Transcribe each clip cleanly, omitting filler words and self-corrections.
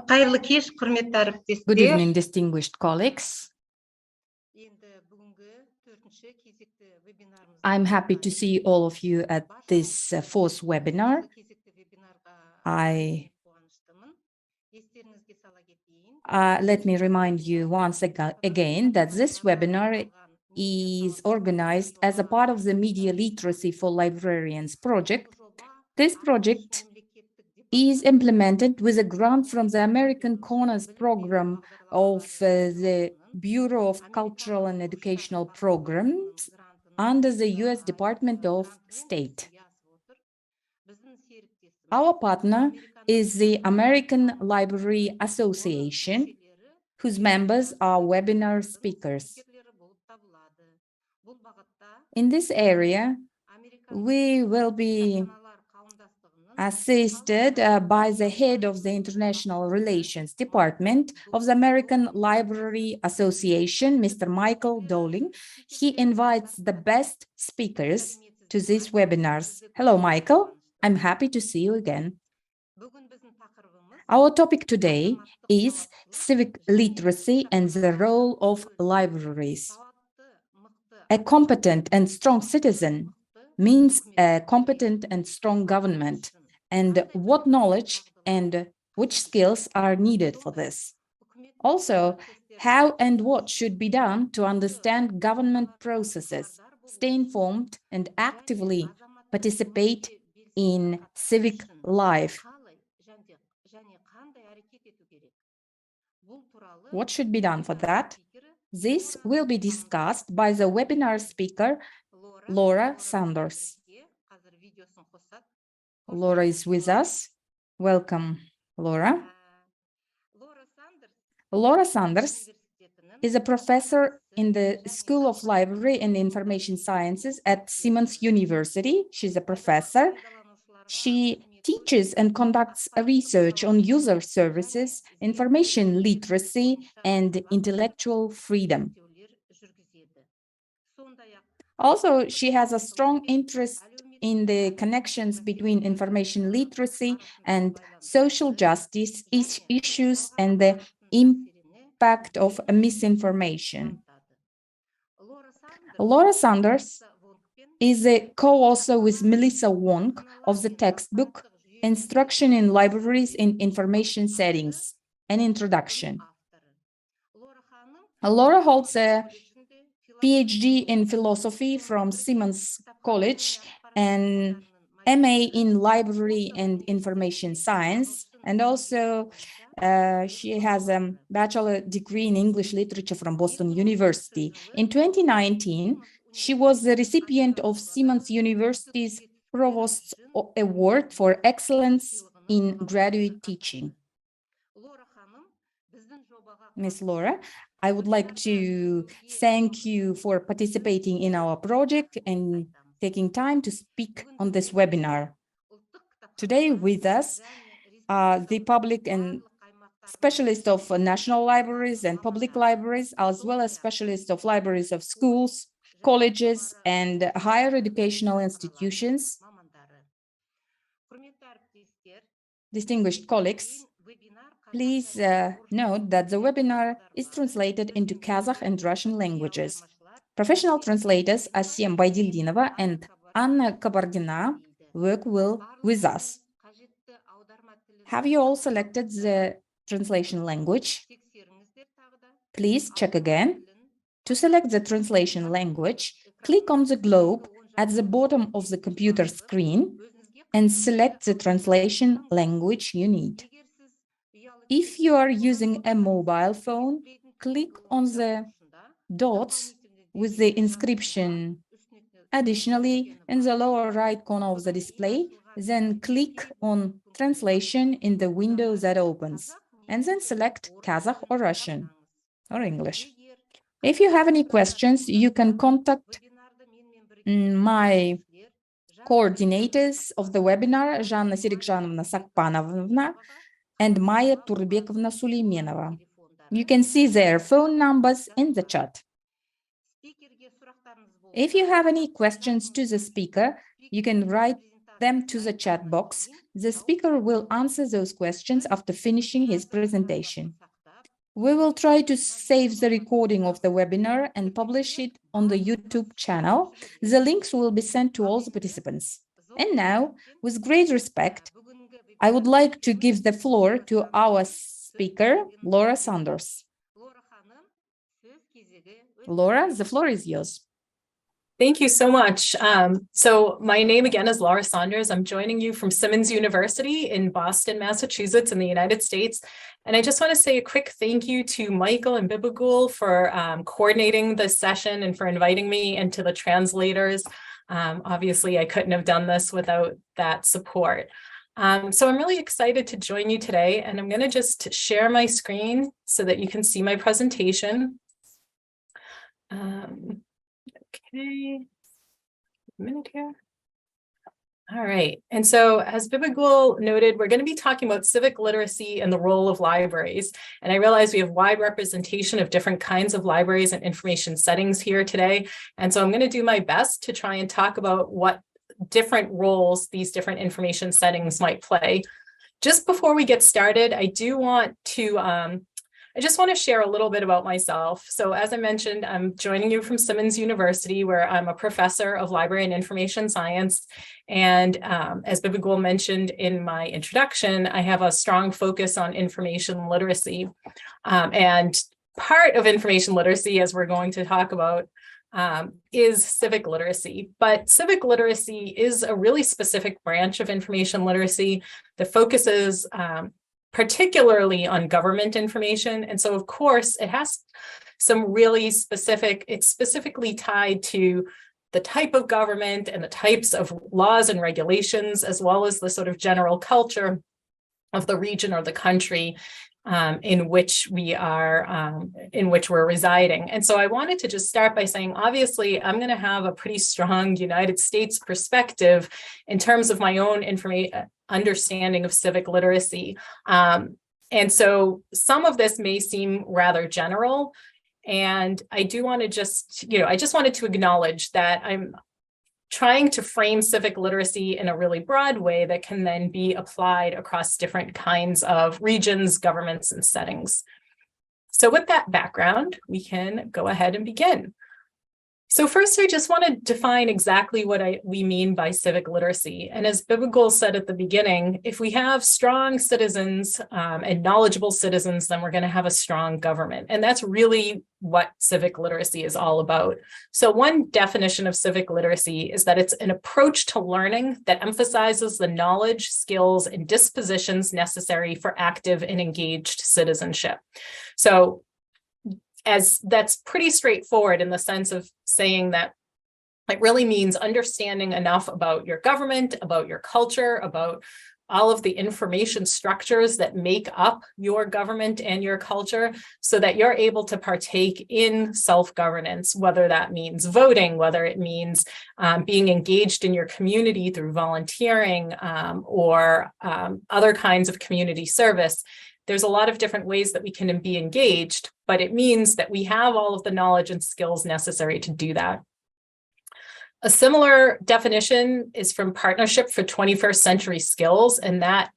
Қайырлы кеш, құрметті әріптестер. Good evening, distinguished colleagues. I'm happy to see all of you at this fourth webinar. Let me remind you once again that this webinar is organized as a part of the Media Literacy for Librarians project. This project is implemented with a grant from the American Corners program of the Bureau of Cultural and Educational Programs under the U.S. Department of State. Our partner is the American Library Association, whose members are webinar speakers. In this area, we will be assisted by the head of the International Relations Department of the American Library Association, Mr.Michael Dowling. He invites the best speakers to these webinars. Hello, Michael. I'm happy to see you again. Our topic today is civic literacy and the role of libraries. A competent and strong citizen means a competent and strong government, and what knowledge and which skills are needed for this. Also, how and what should be done to understand government processes, stay informed, and actively participate in civic life. What should be done for that? This will be discussed by the webinar speaker, Laura Saunders. Laura is with us. Welcome, Laura. Laura Saunders is a professor in the School of Library and Information Sciences at Simmons University. She's a professor. She teaches and conducts research on user services, information literacy, and intellectual freedom. Also, she has a strong interest in the connections between information literacy and social justice issues and the impact of misinformation. Laura Saunders is a co-author with Melissa Wong of the textbook Instruction in Libraries in Information Settings, an Introduction. Laura holds a PhD in philosophy from Simmons College and MA in Library and Information Science, and also she has a bachelor degree in English literature from Boston University. In 2019, she was the recipient of Simmons University's Provost's Award for Excellence in Graduate Teaching. Ms. Laura, I would like to thank you for participating in our project and taking time to speak on this webinar. Today with us are the public and specialists of national libraries and public libraries, as well as specialists of libraries of schools, colleges, and higher educational institutions. Distinguished colleagues, please note that the webinar is translated into Kazakh and Russian languages. Professional translators Asiem Baydildinova and Anna Kabardina work well with us. Have you all selected the translation language? Please check again. To select the translation language, click on the globe at the bottom of the computer screen and select the translation language you need. If you are using a mobile phone, click on the dots with the inscription. Additionally, in the lower right corner of the display, then click on Translation in the window that opens, and then select Kazakh or Russian or English. If you have any questions, you can contact my coordinators of the webinar, Жанна Серикжановна Sakpanovna and Maya Turbekovna Suleimenova. You can see their phone numbers in the chat. If you have any questions to the speaker, you can write them to the chat box. The speaker will answer those questions after finishing his presentation. We will try to save the recording of the webinar and publish it on the YouTube channel. The links will be sent to all the participants. And now, with great respect, I would like to give the floor to our speaker, Laura Saunders. Laura, the floor is yours. Thank you so much. So my name again is Laura Saunders. I'm joining you from Simmons University in Boston, Massachusetts in the United States. And I just want to say a quick thank you to Michael and Bibagul for coordinating this session and for inviting me, and to the translators. Obviously, I couldn't have done this without that support. So I'm really excited to join you today, and I'm going to just share my screen so that you can see my presentation. Okay, a minute here. All right, and so as Bibagul noted, we're going to be talking about civic literacy and the role of libraries. And I realize we have wide representation of different kinds of libraries and information settings here today. And so I'm going to do my best to try and talk about what different roles these different information settings might play. Just before we get started, I just want to share a little bit about myself. So as I mentioned, I'm joining you from Simmons University, where I'm a professor of library and information science. And as Bibagul mentioned in my introduction, I have a strong focus on information literacy. And part of information literacy, as we're going to talk about, is civic literacy. But civic literacy is a really specific branch of information literacy that focuses particularly on government information. And so, of course, it has some really it's specifically tied to the type of government and the types of laws and regulations, as well as the sort of general culture of the region or the country in which we're residing. And so I wanted to just start by saying, obviously, I'm going to have a pretty strong United States perspective in terms of my own understanding of civic literacy. And so some of this may seem rather general. And I do want to I just wanted to acknowledge that I'm trying to frame civic literacy in a really broad way that can then be applied across different kinds of regions, governments, and settings. So with that background, we can go ahead and begin. So first, I just want to define exactly what we mean by civic literacy. And as Bibagul said at the beginning, if we have strong citizens and knowledgeable citizens, then we're going to have a strong government. And that's really what civic literacy is all about. So one definition of civic literacy is that it's an approach to learning that emphasizes the knowledge, skills, and dispositions necessary for active and engaged citizenship. So as that's pretty straightforward in the sense of saying that it really means understanding enough about your government, about your culture, about all of the information structures that make up your government and your culture, so that you're able to partake in self-governance, whether that means voting, whether it means being engaged in your community through volunteering or other kinds of community service. There's a lot of different ways that we can be engaged, but it means that we have all of the knowledge and skills necessary to do that. A similar definition is from Partnership for 21st Century Skills, and that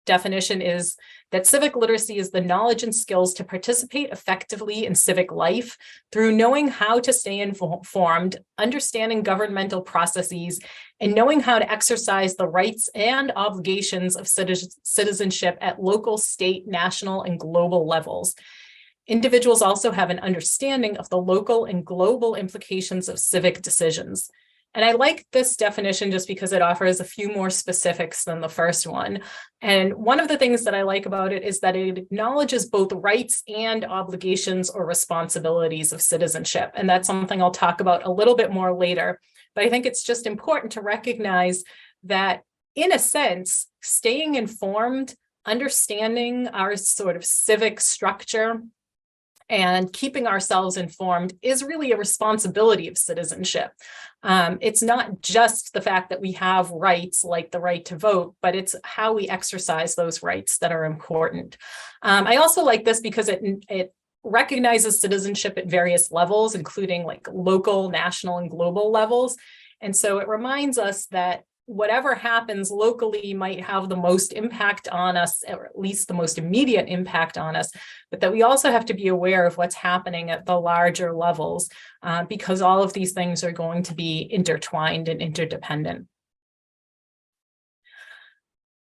definition is that civic literacy is the knowledge and skills to participate effectively in civic life through knowing how to stay informed, understanding governmental processes, and knowing how to exercise the rights and obligations of citizenship at local, state, national, and global levels. Individuals also have an understanding of the local and global implications of civic decisions. And I like this definition just because it offers a few more specifics than the first one. And one of the things that I like about it is that it acknowledges both rights and obligations or responsibilities of citizenship. And that's something I'll talk about a little bit more later. But I think it's just important to recognize that, in a sense, staying informed, understanding our sort of civic structure, and keeping ourselves informed is really a responsibility of citizenship. It's not just the fact that we have rights like the right to vote, but it's how we exercise those rights that are important. I also like this because it recognizes citizenship at various levels, including like local, national, and global levels. And so it reminds us that whatever happens locally might have the most impact on us, or at least the most immediate impact on us, but that we also have to be aware of what's happening at the larger levels, because all of these things are going to be intertwined and interdependent.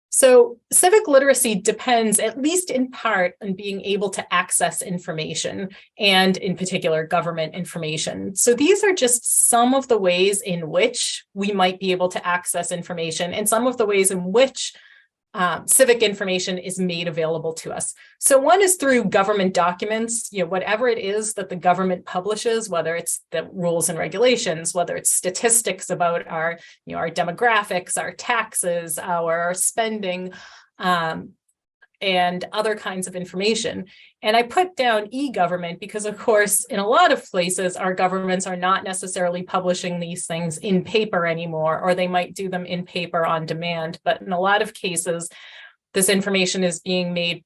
So civic literacy depends, at least in part, on being able to access information, and in particular government information. So these are just some of the ways in which we might be able to access information, and some of the ways in which civic information is made available to us. So one is through government documents, whatever it is that the government publishes, whether it's the rules and regulations, whether it's statistics about our demographics, our taxes, our spending, and other kinds of information. And I put down e-government because, of course, in a lot of places, our governments are not necessarily publishing these things in paper anymore, or they might do them in paper on demand. But in a lot of cases, this information is being made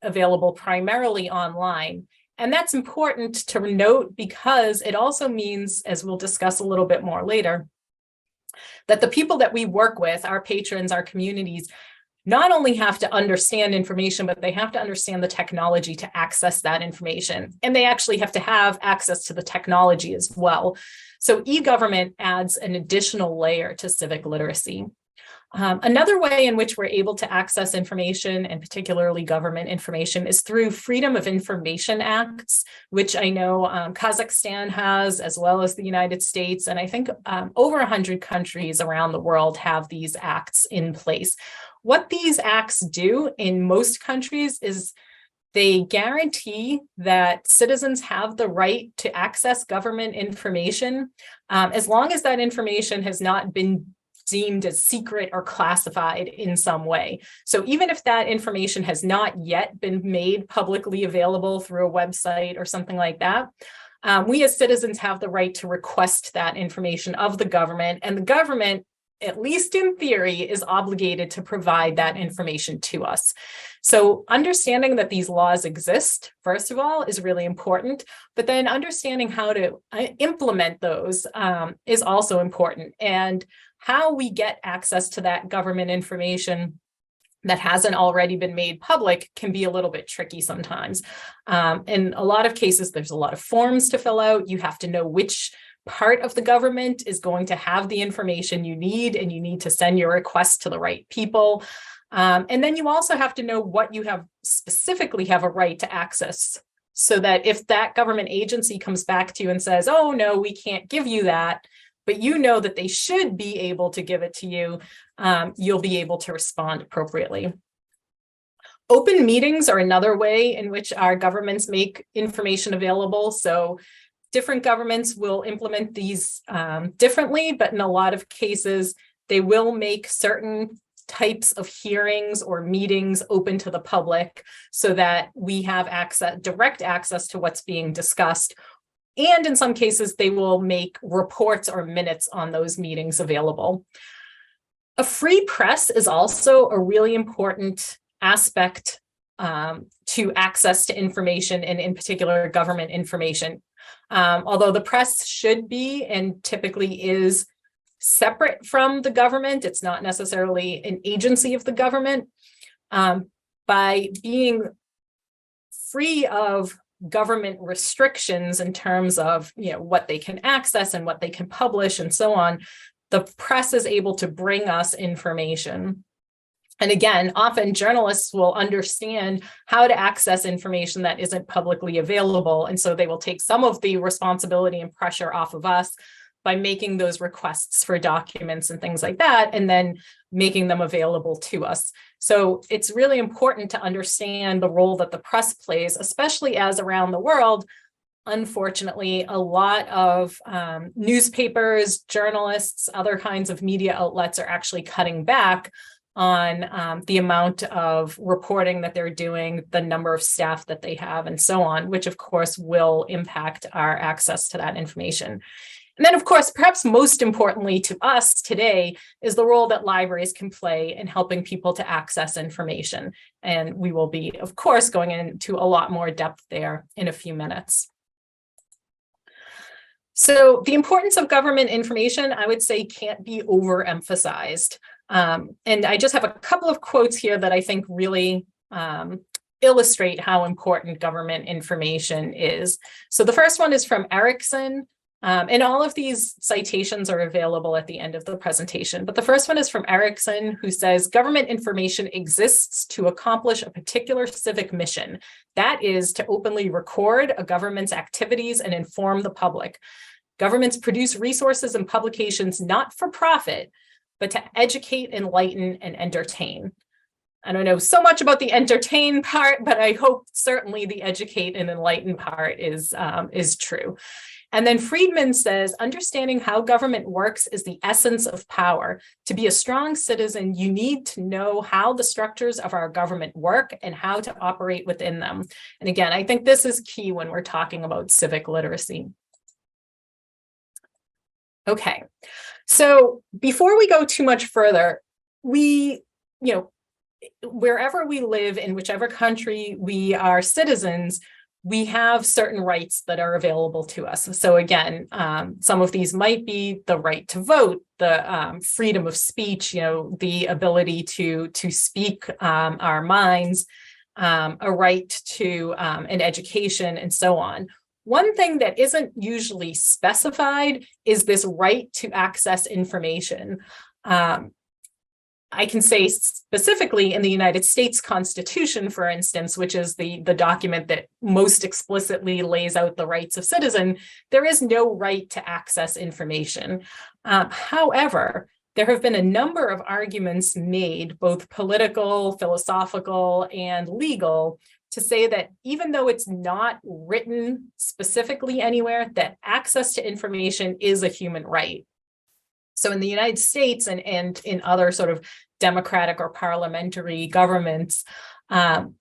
available primarily online. And that's important to note because it also means, as we'll discuss a little bit more later, that the people that we work with, our patrons, our communities, not only have to understand information, but they have to understand the technology to access that information. And they actually have to have access to the technology as well. So e-government adds an additional layer to civic literacy. Another way in which we're able to access information, and particularly government information, is through Freedom of Information Acts, which I know Kazakhstan has, as well as the United States. And I think over 100 countries around the world have these acts in place. What these acts do in most countries is they guarantee that citizens have the right to access government information, as long as that information has not been deemed as secret or classified in some way. So even if that information has not yet been made publicly available through a website or something like that, we as citizens have the right to request that information of the government, and the government, at least in theory, is obligated to provide that information to us. So understanding that these laws exist, first of all, is really important, but then understanding how to implement those is also important. And how we get access to that government information that hasn't already been made public can be a little bit tricky sometimes. In a lot of cases, there's a lot of forms to fill out. You have to know which part of the government is going to have the information you need, and you need to send your request to the right people. And then you also have to know what you specifically have a right to access, so that if that government agency comes back to you and says, oh, no, we can't give you that, but you know that they should be able to give it to you, you'll be able to respond appropriately. Open meetings are another way in which our governments make information available. So different governments will implement these differently, but in a lot of cases, they will make certain types of hearings or meetings open to the public so that we have direct access to what's being discussed. And in some cases, they will make reports or minutes on those meetings available. A free press is also a really important aspect to access to information, and in particular, government information. Although the press should be, and typically is, separate from the government, it's not necessarily an agency of the government. By being free of government restrictions in terms of what they can access and what they can publish and so on, the press is able to bring us information. And again, often journalists will understand how to access information that isn't publicly available, and so they will take some of the responsibility and pressure off of us by making those requests for documents and things like that, and then making them available to us. So it's really important to understand the role that the press plays, especially as around the world, unfortunately, a lot of newspapers, journalists, other kinds of media outlets are actually cutting back on the amount of reporting that they're doing, the number of staff that they have, and so on, which of course will impact our access to that information. And then, of course, perhaps most importantly to us today is the role that libraries can play in helping people to access information. And we will be, of course, going into a lot more depth there in a few minutes. So the importance of government information, I would say, can't be overemphasized. And I just have a couple of quotes here that I think really illustrate how important government information is. So the first one is from Erickson, and all of these citations are available at the end of the presentation. But the first one is from Erickson, who says, government information exists to accomplish a particular civic mission. That is to openly record a government's activities and inform the public. Governments produce resources and publications not for profit, but to educate, enlighten, and entertain. I don't know so much about the entertain part, but I hope certainly the educate and enlighten part is true. And then Friedman says, understanding how government works is the essence of power. To be a strong citizen, you need to know how the structures of our government work and how to operate within them. And again, I think this is key when we're talking about civic literacy. Okay, so before we go too much further, wherever we live, in whichever country we are citizens, we have certain rights that are available to us. So again, some of these might be the right to vote, the freedom of speech, the ability to speak our minds, a right to an education, and so on. One thing that isn't usually specified is this right to access information. I can say specifically in the United States Constitution, for instance, which is the document that most explicitly lays out the rights of citizen, there is no right to access information. However, there have been a number of arguments made, both political, philosophical, and legal, to say that even though it's not written specifically anywhere, that access to information is a human right. So in the United States and in other sort of democratic or parliamentary governments,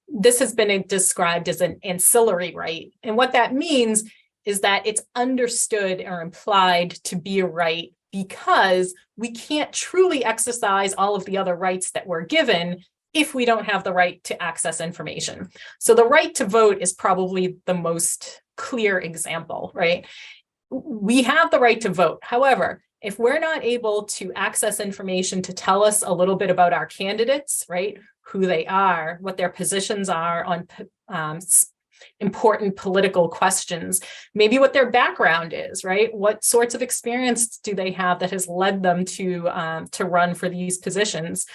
this has been described as an ancillary right. And what that means is that it's understood or implied to be a right because we can't truly exercise all of the other rights that we're given if we don't have the right to access information. So the right to vote is probably the most clear example, right? We have the right to vote. However, if we're not able to access information to tell us a little bit about our candidates, right, who they are, what their positions are on important political questions, maybe what their background is, right? What sorts of experience do they have that has led them to run for these positions?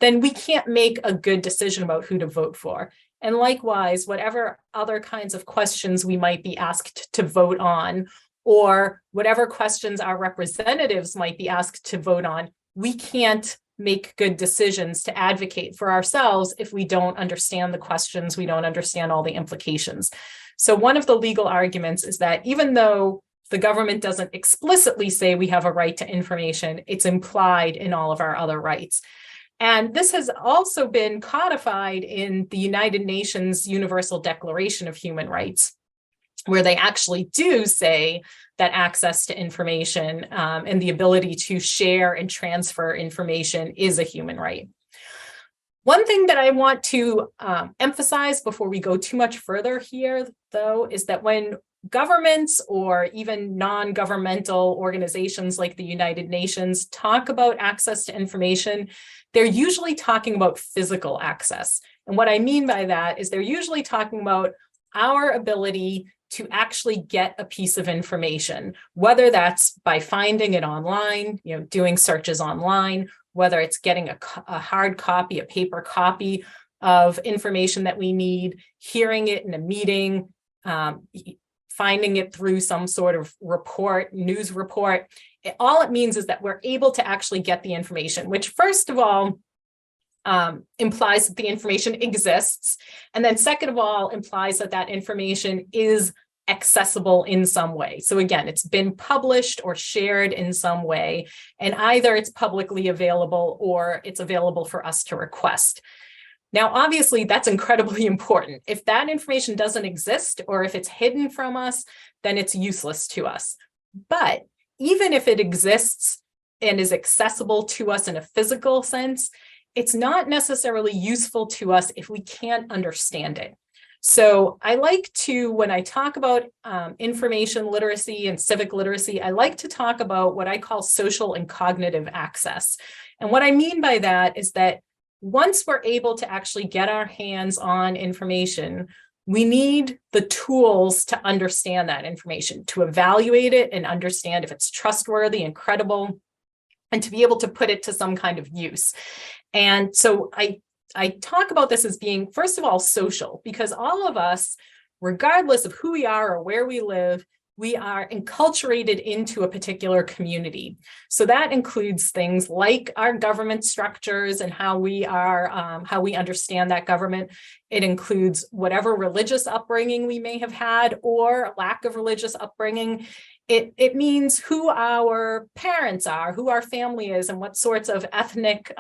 Then we can't make a good decision about who to vote for. And likewise, whatever other kinds of questions we might be asked to vote on, or whatever questions our representatives might be asked to vote on, we can't make good decisions to advocate for ourselves if we don't understand the questions, we don't understand all the implications. So one of the legal arguments is that even though the government doesn't explicitly say we have a right to information, it's implied in all of our other rights. And this has also been codified in the United Nations Universal Declaration of Human Rights, where they actually do say that access to information and the ability to share and transfer information is a human right. One thing that I want to emphasize before we go too much further here, though, is that when governments or even non-governmental organizations like the United Nations talk about access to information, they're usually talking about physical access. And what I mean by that is they're usually talking about our ability to actually get a piece of information, whether that's by finding it online, doing searches online, whether it's getting a hard copy, a paper copy of information that we need, hearing it in a meeting, finding it through some sort of report, news report. All it means is that we're able to actually get the information, which first of all, implies that the information exists. And then second of all, implies that that information is accessible in some way. So again, it's been published or shared in some way, and either it's publicly available or it's available for us to request. Now, obviously, that's incredibly important. If that information doesn't exist or if it's hidden from us, then it's useless to us. But even if it exists and is accessible to us in a physical sense, it's not necessarily useful to us if we can't understand it. So I like to, when I talk about information literacy and civic literacy, I like to talk about what I call social and cognitive access. And what I mean by that is that once we're able to actually get our hands on information, we need the tools to understand that information, to evaluate it and understand if it's trustworthy and credible, and to be able to put it to some kind of use. And so I talk about this as being, first of all, social, because all of us, regardless of who we are or where we live, we are enculturated into a particular community. So that includes things like our government structures and how we understand that government. It includes whatever religious upbringing we may have had or lack of religious upbringing. It means who our parents are, who our family is, and what sorts of ethnic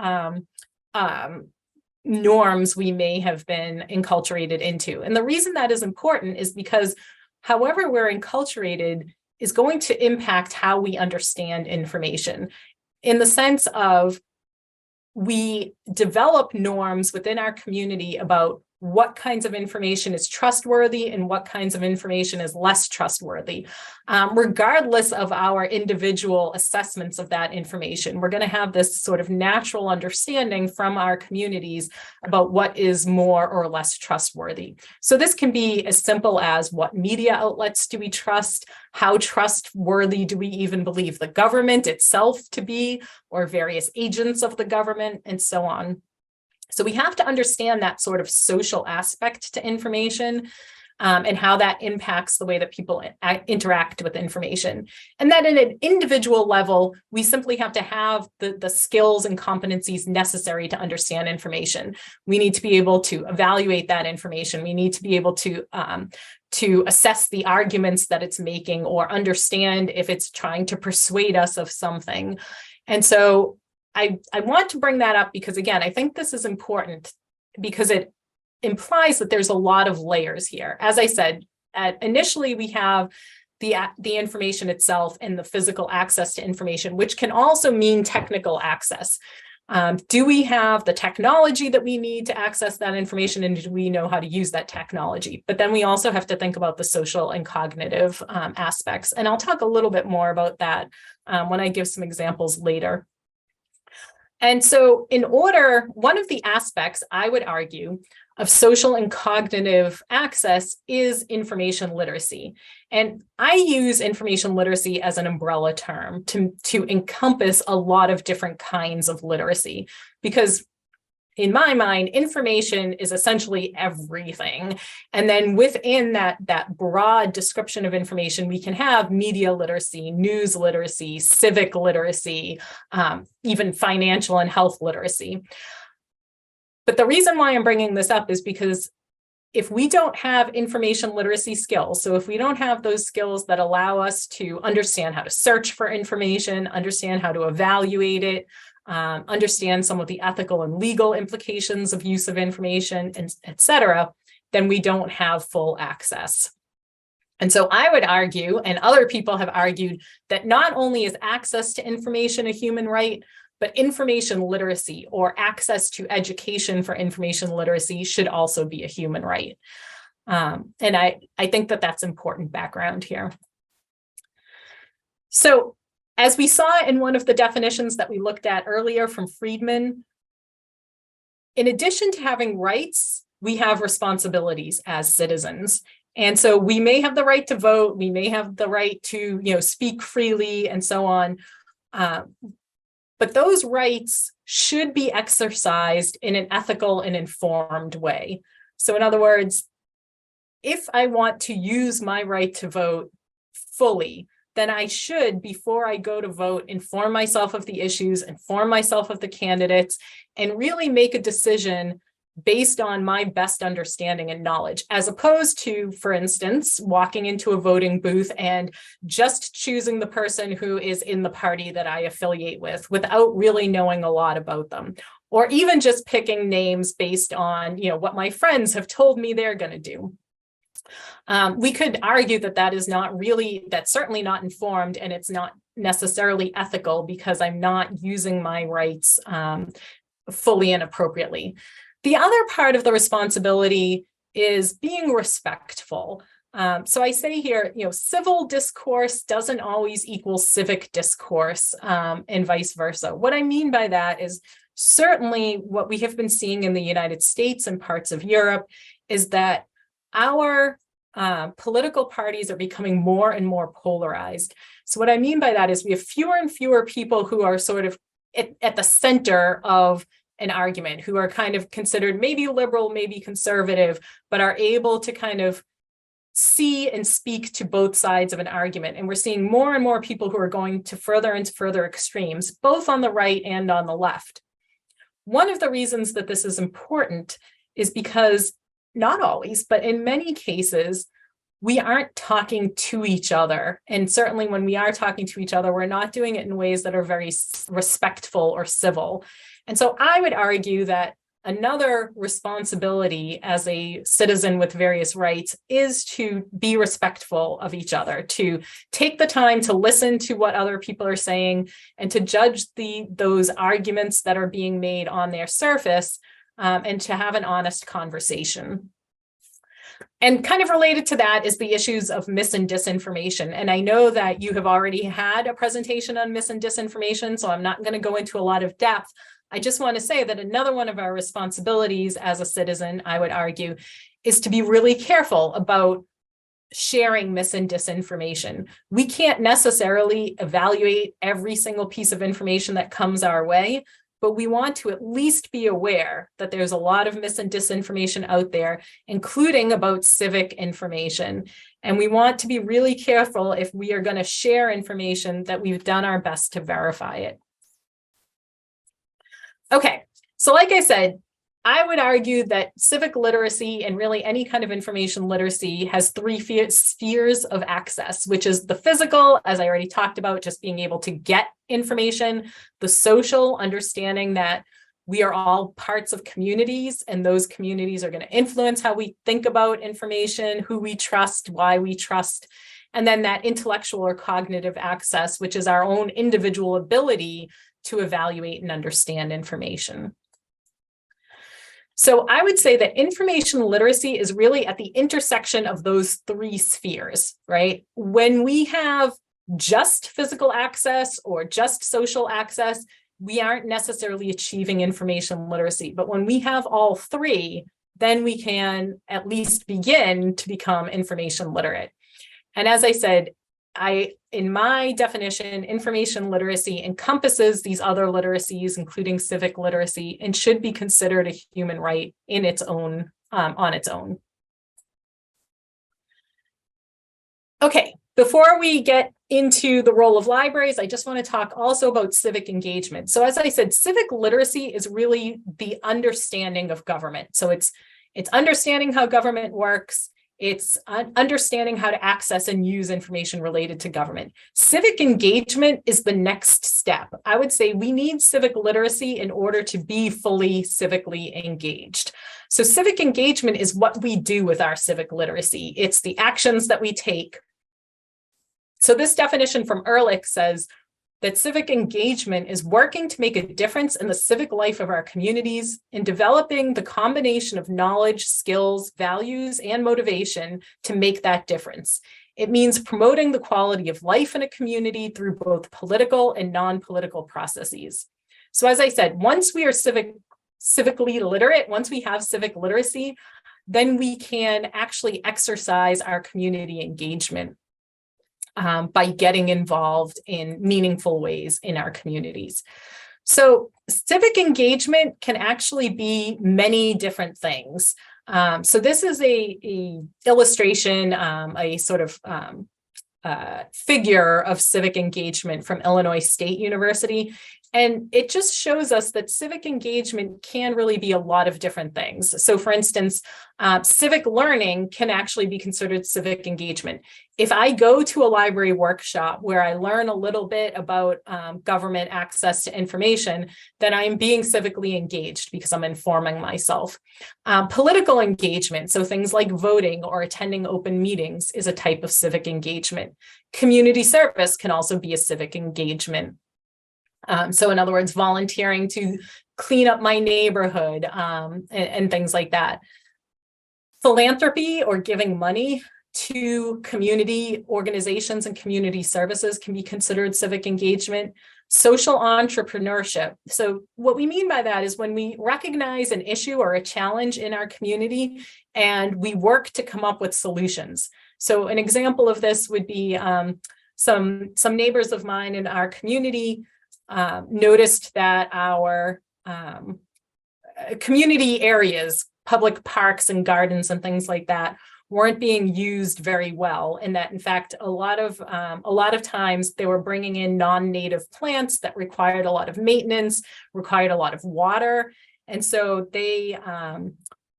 norms we may have been enculturated into. And the reason that is important is because however we're enculturated is going to impact how we understand information, in the sense of we develop norms within our community about what kinds of information is trustworthy and what kinds of information is less trustworthy. Regardless of our individual assessments of that information, we're going to have this sort of natural understanding from our communities about what is more or less trustworthy. So this can be as simple as what media outlets do we trust, how trustworthy do we even believe the government itself to be, or various agents of the government, and so on. So we have to understand that sort of social aspect to information and how that impacts the way that people interact with information. And that at an individual level, we simply have to have the skills and competencies necessary to understand information. We need to be able to evaluate that information. We need to be able to assess the arguments that it's making or understand if it's trying to persuade us of something. And so I want to bring that up because, again, I think this is important because it implies that there's a lot of layers here. As I said, initially we have the information itself and the physical access to information, which can also mean technical access. Do we have the technology that we need to access that information, and do we know how to use that technology? But then we also have to think about the social and cognitive aspects. And I'll talk a little bit more about that when I give some examples later. And so one of the aspects, I would argue, of social and cognitive access is information literacy. And I use information literacy as an umbrella term to encompass a lot of different kinds of literacy, because in my mind, information is essentially everything. And then within that broad description of information, we can have media literacy, news literacy, civic literacy, even financial and health literacy. But the reason why I'm bringing this up is because if we don't have information literacy skills, so if we don't have those skills that allow us to understand how to search for information, understand how to evaluate it, understand some of the ethical and legal implications of use of information, and et cetera, then we don't have full access. And so I would argue, and other people have argued, that not only is access to information a human right, but information literacy or access to education for information literacy should also be a human right. And I think that that's important background here. So as we saw in one of the definitions that we looked at earlier from Friedman, in addition to having rights, we have responsibilities as citizens. And so we may have the right to vote, we may have the right to, speak freely and so on. But those rights should be exercised in an ethical and informed way. So in other words, if I want to use my right to vote fully, then I should, before I go to vote, inform myself of the issues, inform myself of the candidates, and really make a decision based on my best understanding and knowledge, as opposed to, for instance, walking into a voting booth and just choosing the person who is in the party that I affiliate with without really knowing a lot about them, or even just picking names based on, what my friends have told me they're going to do. We could argue that that's certainly not informed, and it's not necessarily ethical because I'm not using my rights fully and appropriately. The other part of the responsibility is being respectful. So I say here, civil discourse doesn't always equal civic discourse, and vice versa. What I mean by that is certainly what we have been seeing in the United States and parts of Europe is that our political parties are becoming more and more polarized. So what I mean by that is we have fewer and fewer people who are sort of at the center of an argument, who are kind of considered maybe liberal, maybe conservative, but are able to kind of see and speak to both sides of an argument. And we're seeing more and more people who are going to further and further extremes, both on the right and on the left. One of the reasons that this is important is because, not always, but in many cases, we aren't talking to each other. And certainly when we are talking to each other, we're not doing it in ways that are very respectful or civil. And so I would argue that another responsibility as a citizen with various rights is to be respectful of each other, to take the time to listen to what other people are saying and to judge those arguments that are being made on their surface, and to have an honest conversation. And kind of related to that is the issues of mis and disinformation. And I know that you have already had a presentation on mis and disinformation, so I'm not going to go into a lot of depth. I just want to say that another one of our responsibilities as a citizen, I would argue, is to be really careful about sharing mis and disinformation. We can't necessarily evaluate every single piece of information that comes our way, but we want to at least be aware that there's a lot of mis and disinformation out there, including about civic information. And we want to be really careful if we are going to share information that we've done our best to verify it. Okay, so like I said, I would argue that civic literacy and really any kind of information literacy has three spheres of access, which is the physical, as I already talked about, just being able to get information, the social, understanding that we are all parts of communities and those communities are going to influence how we think about information, who we trust, why we trust, and then that intellectual or cognitive access, which is our own individual ability to evaluate and understand information. So I would say that information literacy is really at the intersection of those three spheres, right? When we have just physical access or just social access, we aren't necessarily achieving information literacy. But when we have all three, then we can at least begin to become information literate. And as I said, in my definition, information literacy encompasses these other literacies, including civic literacy, and should be considered a human right in its own, on its own. Okay, before we get into the role of libraries, I just want to talk also about civic engagement. So as I said, civic literacy is really the understanding of government. So it's understanding how government works. It's understanding how to access and use information related to government. Civic engagement is the next step. I would say we need civic literacy in order to be fully civically engaged. So civic engagement is what we do with our civic literacy. It's the actions that we take. So this definition from Ehrlich says that civic engagement is working to make a difference in the civic life of our communities, in developing the combination of knowledge, skills, values, and motivation to make that difference. It means promoting the quality of life in a community through both political and non-political processes. So as I said, once we are civically literate, once we have civic literacy, then we can actually exercise our community engagement by getting involved in meaningful ways in our communities. So civic engagement can actually be many different things. So this is a illustration, a sort of figure of civic engagement from Illinois State University. And it just shows us that civic engagement can really be a lot of different things. So for instance, civic learning can actually be considered civic engagement. If I go to a library workshop where I learn a little bit about government access to information, then I'm being civically engaged because I'm informing myself. Political engagement, so things like voting or attending open meetings, is a type of civic engagement. Community service can also be a civic engagement. So in other words, volunteering to clean up my neighborhood and things like that. Philanthropy or giving money to community organizations and community services can be considered civic engagement. Social entrepreneurship. So what we mean by that is when we recognize an issue or a challenge in our community and we work to come up with solutions. So an example of this would be some neighbors of mine in our community noticed that our community areas, public parks and gardens and things like that, weren't being used very well, and that in fact a lot of times they were bringing in non-native plants that required a lot of maintenance, required a lot of water, and so they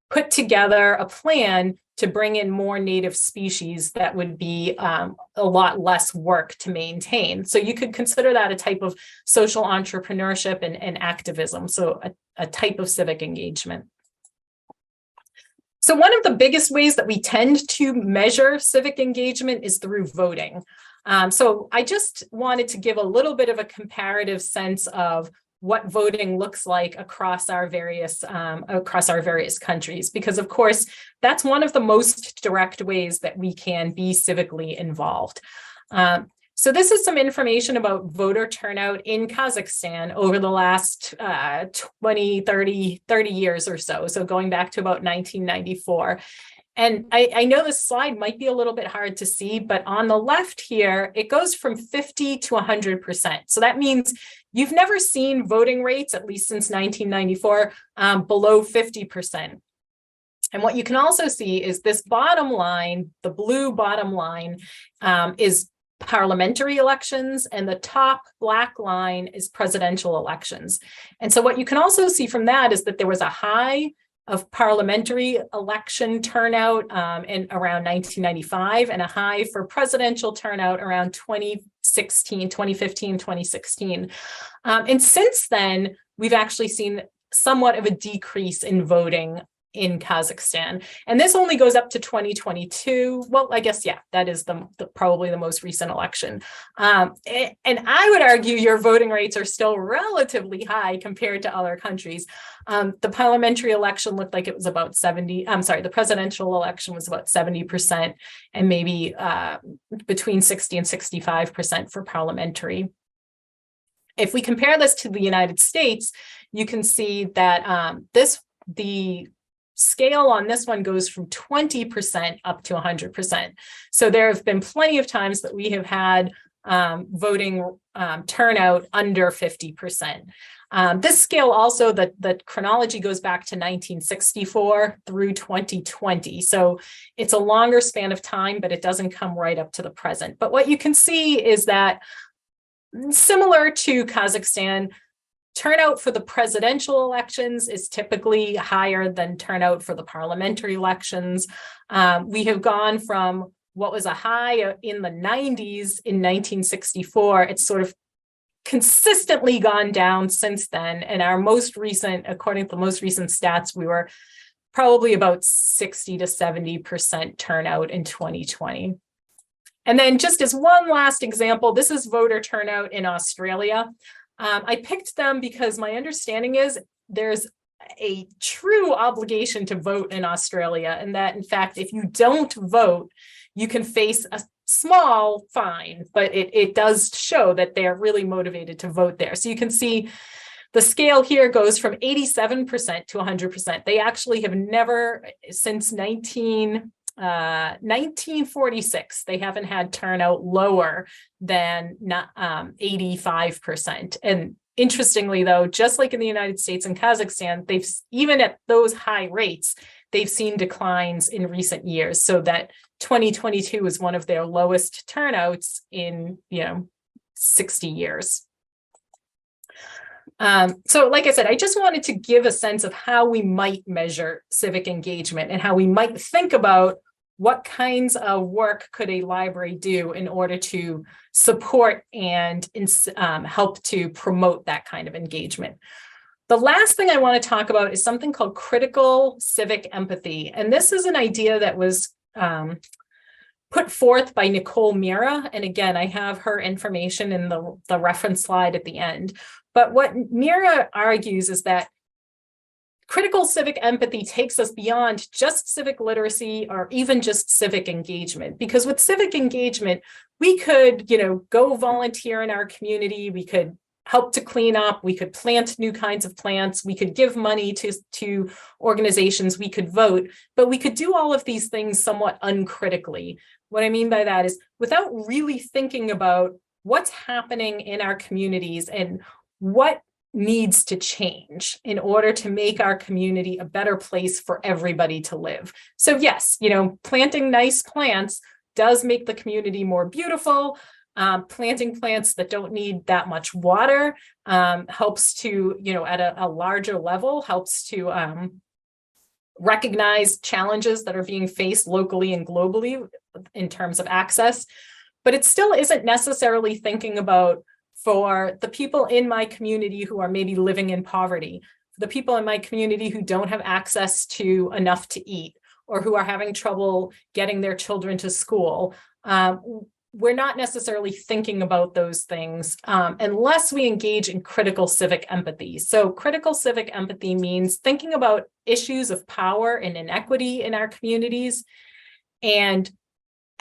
put together a plan to bring in more native species that would be a lot less work to maintain. So you could consider that a type of social entrepreneurship and activism, so a type of civic engagement. So one of the biggest ways that we tend to measure civic engagement is through voting. So I just wanted to give a little bit of a comparative sense of what voting looks like across our various countries, because of course, that's one of the most direct ways that we can be civically involved. So this is some information about voter turnout in Kazakhstan over the last 20, 30 years or so. So going back to about 1994. And I know this slide might be a little bit hard to see, but on the left here, it goes from 50 to 100%. So that means you've never seen voting rates, at least since 1994, below 50%. And what you can also see is this bottom line, the blue bottom line, is parliamentary elections, and the top black line is presidential elections. And so what you can also see from that is that there was a high of parliamentary election turnout in around 1995 and a high for presidential turnout around 2015, 2016. And since then, we've actually seen somewhat of a decrease in voting in Kazakhstan. And this only goes up to 2022. Well, I guess, yeah, that is probably the most recent election. And I would argue your voting rates are still relatively high compared to other countries. The parliamentary election looked like it was about 70, the presidential election was about 70% and maybe between 60 and 65% for parliamentary. If we compare this to the United States, you can see that the scale on this one goes from 20% up to 100%. So there have been plenty of times that we have had voting turnout under 50%. This scale also, the chronology goes back to 1964 through 2020. So it's a longer span of time, but it doesn't come right up to the present. But what you can see is that similar to Kazakhstan, turnout for the presidential elections is typically higher than turnout for the parliamentary elections. We have gone from what was a high in the 90s in 1964. It's sort of consistently gone down since then. And our most recent, according to the most recent stats, we were probably about 60 to 70% turnout in 2020. And then just as one last example, this is voter turnout in Australia. I picked them because my understanding is there's a true obligation to vote in Australia, and that in fact, if you don't vote, you can face a small fine, but it does show that they're really motivated to vote there. So you can see the scale here goes from 87% to 100%. They actually have never, since 1946, they haven't had turnout lower than 85%. And interestingly, though, just like in the United States and Kazakhstan, they've even at those high rates, they've seen declines in recent years. So that 2022 was one of their lowest turnouts in 60 years. So like I said, I just wanted to give a sense of how we might measure civic engagement and how we might think about what kinds of work could a library do in order to support and help to promote that kind of engagement. The last thing I want to talk about is something called critical civic empathy. And this is an idea that was put forth by Nicole Mira. And again, I have her information in the reference slide at the end. But what Mira argues is that critical civic empathy takes us beyond just civic literacy or even just civic engagement, because with civic engagement, we could, go volunteer in our community, we could help to clean up, we could plant new kinds of plants, we could give money to organizations, we could vote, but we could do all of these things somewhat uncritically. What I mean by that is without really thinking about what's happening in our communities and what needs to change in order to make our community a better place for everybody to live. So yes, planting nice plants does make the community more beautiful. Planting plants that don't need that much water helps to, at a larger level, helps to recognize challenges that are being faced locally and globally in terms of access. But it still isn't necessarily thinking about for the people in my community who are maybe living in poverty, for the people in my community who don't have access to enough to eat, or who are having trouble getting their children to school. We're not necessarily thinking about those things unless we engage in critical civic empathy. So critical civic empathy means thinking about issues of power and inequity in our communities and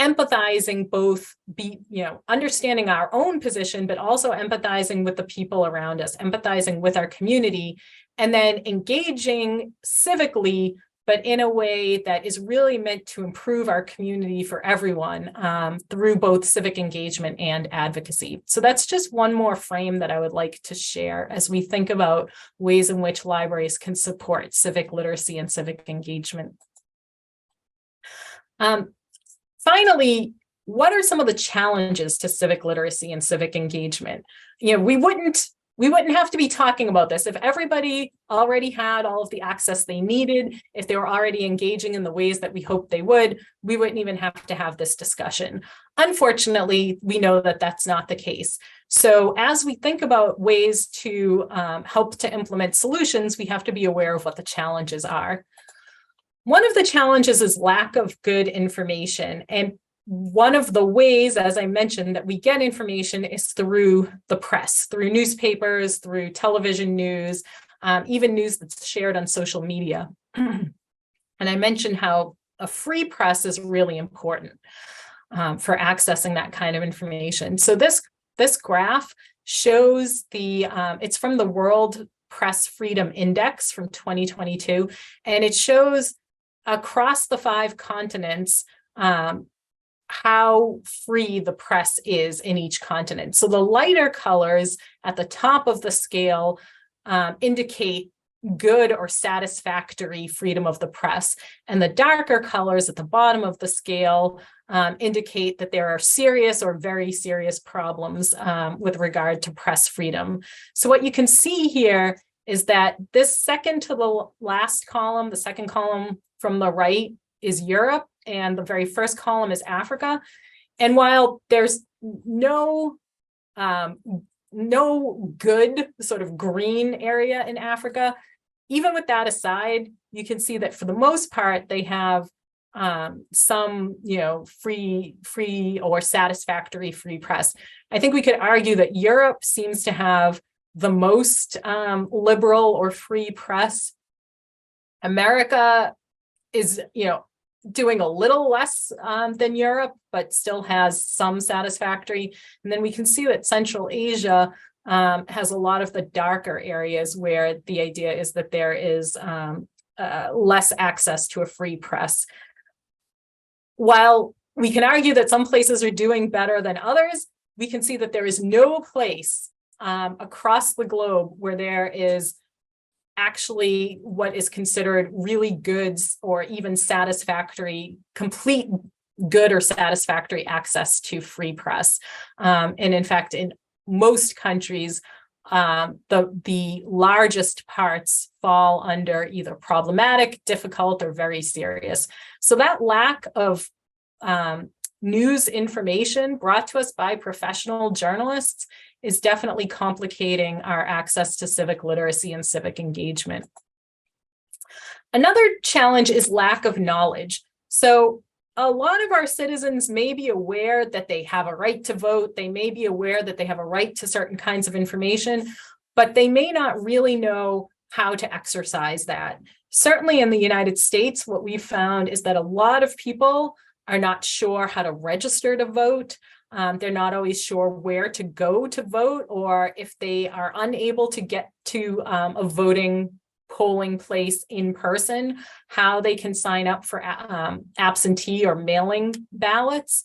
empathizing, both understanding our own position, but also empathizing with the people around us, empathizing with our community, and then engaging civically, but in a way that is really meant to improve our community for everyone through both civic engagement and advocacy. So that's just one more frame that I would like to share as we think about ways in which libraries can support civic literacy and civic engagement. Finally, what are some of the challenges to civic literacy and civic engagement? We wouldn't have to be talking about this if everybody already had all of the access they needed, if they were already engaging in the ways that we hoped they would, we wouldn't even have to have this discussion. Unfortunately, we know that that's not the case. So as we think about ways to help to implement solutions, we have to be aware of what the challenges are. One of the challenges is lack of good information. And one of the ways, as I mentioned, that we get information is through the press, through newspapers, through television news, even news that's shared on social media. And I mentioned how a free press is really important for accessing that kind of information. So this graph shows it's from the World Press Freedom Index from 2022, and it shows across the 5 continents how free the press is in each continent. So the lighter colors at the top of the scale indicate good or satisfactory freedom of the press. And the darker colors at the bottom of the scale indicate that there are serious or very serious problems with regard to press freedom. So what you can see here is that this second to the last column, the second column from the right, is Europe, and the very first column is Africa. And while there's no good sort of green area in Africa, even with that aside, you can see that for the most part, they have some, free or satisfactory free press. I think we could argue that Europe seems to have the most liberal or free press. America is, doing a little less than Europe, but still has some satisfactory. And then we can see that Central Asia has a lot of the darker areas where the idea is that there is less access to a free press. While we can argue that some places are doing better than others, we can see that there is no place across the globe where there is actually what is considered really good or even satisfactory, complete good or satisfactory access to free press. And in fact, in most countries, the largest parts fall under either problematic, difficult, or very serious. So that lack of news information brought to us by professional journalists is definitely complicating our access to civic literacy and civic engagement. Another challenge is lack of knowledge. So a lot of our citizens may be aware that they have a right to vote. They may be aware that they have a right to certain kinds of information, but they may not really know how to exercise that. Certainly in the United States, what we've found is that a lot of people are not sure how to register to vote. They're not always sure where to go to vote, or if they are unable to get to a voting polling place in person, how they can sign up for absentee or mailing ballots.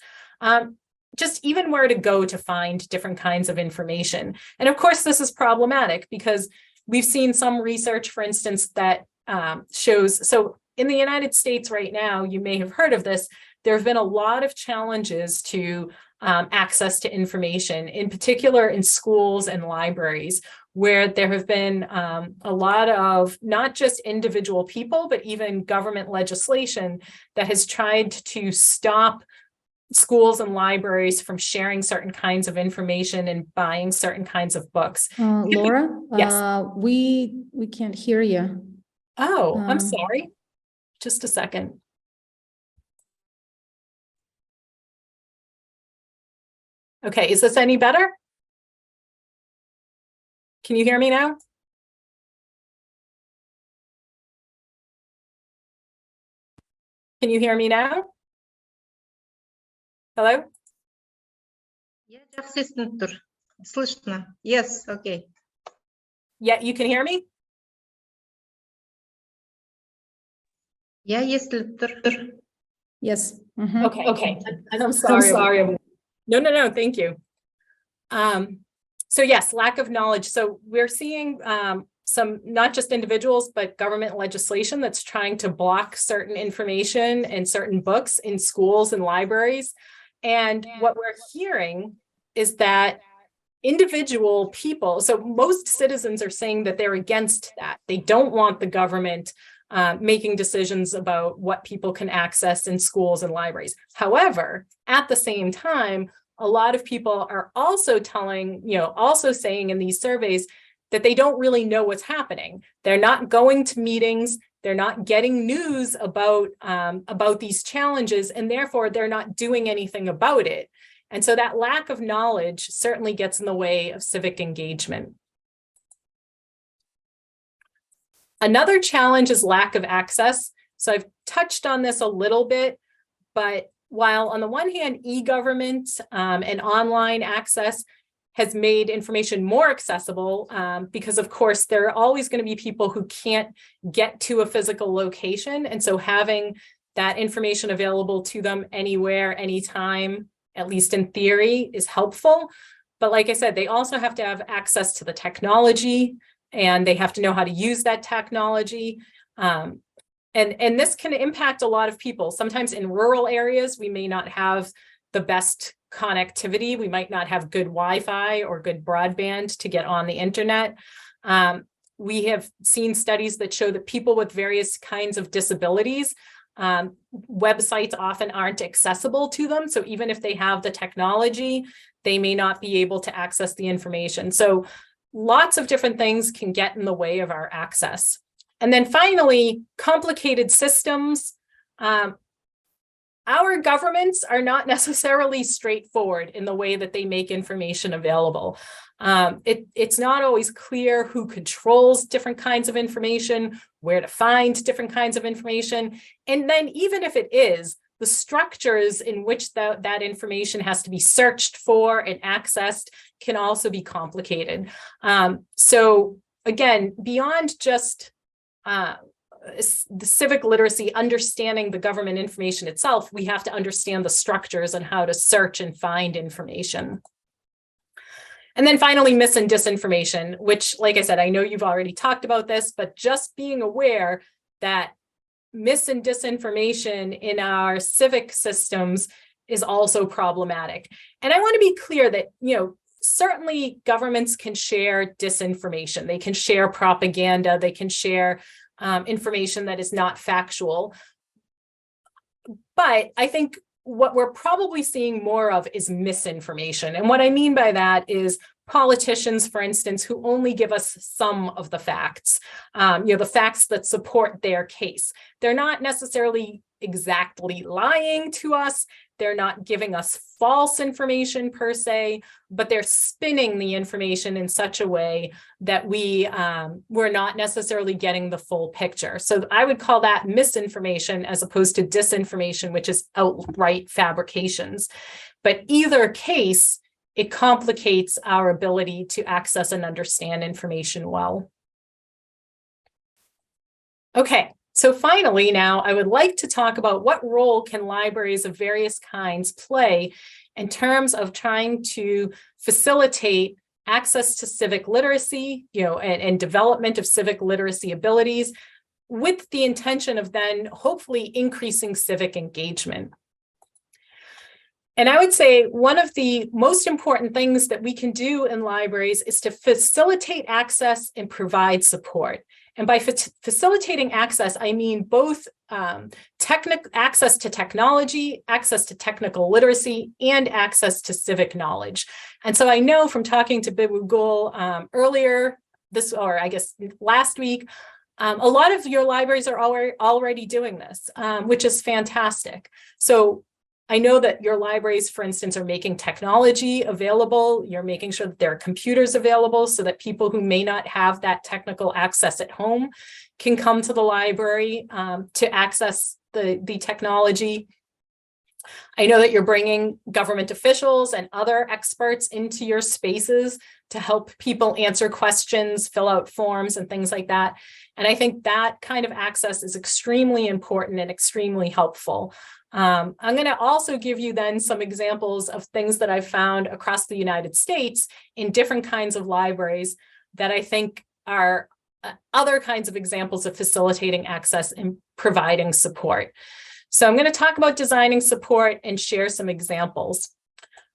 Just even where to go to find different kinds of information. And of course, this is problematic because we've seen some research, for instance, that shows, so in the United States right now, you may have heard of this, there have been a lot of challenges to access to information, in particular in schools and libraries, where there have been a lot of not just individual people, but even government legislation that has tried to stop schools and libraries from sharing certain kinds of information and buying certain kinds of books. Laura, yes. We can't hear you. Oh, I'm sorry. Just a second. Okay, is this any better? Can you hear me now? Can you hear me now? Hello? Я жақсы естіп тұр. Слышно. Yes, okay. Yeah, you can hear me? Я естіліп тұр. Yes. Okay. I'm sorry. No, thank you. So yes, lack of knowledge. So we're seeing some, not just individuals, but government legislation that's trying to block certain information and certain books in schools and libraries. And what we're hearing is that individual people, so most citizens are saying that they're against that. They don't want the government making decisions about what people can access in schools and libraries. However, at the same time, a lot of people are also also saying in these surveys that they don't really know what's happening. They're not going to meetings, they're not getting news about these challenges, and therefore they're not doing anything about it. And so that lack of knowledge certainly gets in the way of civic engagement. Another challenge is lack of access. So I've touched on this a little bit, but while on the one hand, e-government and online access has made information more accessible, because of course, there are always going to be people who can't get to a physical location. And so having that information available to them anywhere, anytime, at least in theory, is helpful. But like I said, they also have to have access to the technology, and they have to know how to use that technology. And this can impact a lot of people. Sometimes in rural areas, we may not have the best connectivity. We might not have good Wi-Fi or good broadband to get on the internet. We have seen studies that show that people with various kinds of disabilities, websites often aren't accessible to them. So even if they have the technology, they may not be able to access the information. So lots of different things can get in the way of our access. And then finally, complicated systems. Our governments are not necessarily straightforward in the way that they make information available. It's not always clear who controls different kinds of information, where to find different kinds of information. And then even if it is, the structures in which that information has to be searched for and accessed can also be complicated. So again, beyond just the civic literacy, understanding the government information itself, we have to understand the structures and how to search and find information. And then finally, mis and disinformation, which, like I said, I know you've already talked about this, but just being aware that mis and disinformation in our civic systems is also problematic. And I want to be clear that, certainly governments can share disinformation. They can share propaganda. They can share information that is not factual. But I think what we're probably seeing more of is misinformation. And what I mean by that is politicians, for instance, who only give us some of the facts, the facts that support their case. They're not necessarily exactly lying to us. they're not giving us false information per se, but they're spinning the information in such a way that we're not necessarily getting the full picture. So I would call that misinformation as opposed to disinformation, which is outright fabrications. But either case, it complicates our ability to access and understand information well. Okay. So finally, now I would like to talk about what role can libraries of various kinds play in terms of trying to facilitate access to civic literacy, and development of civic literacy abilities with the intention of then hopefully increasing civic engagement. And I would say one of the most important things that we can do in libraries is to facilitate access and provide support. And by facilitating access, I mean both access to technology, access to technical literacy, and access to civic knowledge. And so I know from talking to Bibugul earlier last week, a lot of your libraries are already doing this, which is fantastic. So I know that your libraries, for instance, are making technology available. You're making sure that there are computers available so that people who may not have that technical access at home can come to the library to access the technology. I know that you're bringing government officials and other experts into your spaces to help people answer questions, fill out forms, and things like that. And I think that kind of access is extremely important and extremely helpful. I'm going to also give you then some examples of things that I've found across the United States in different kinds of libraries that I think are other kinds of examples of facilitating access and providing support. So I'm going to talk about designing support and share some examples.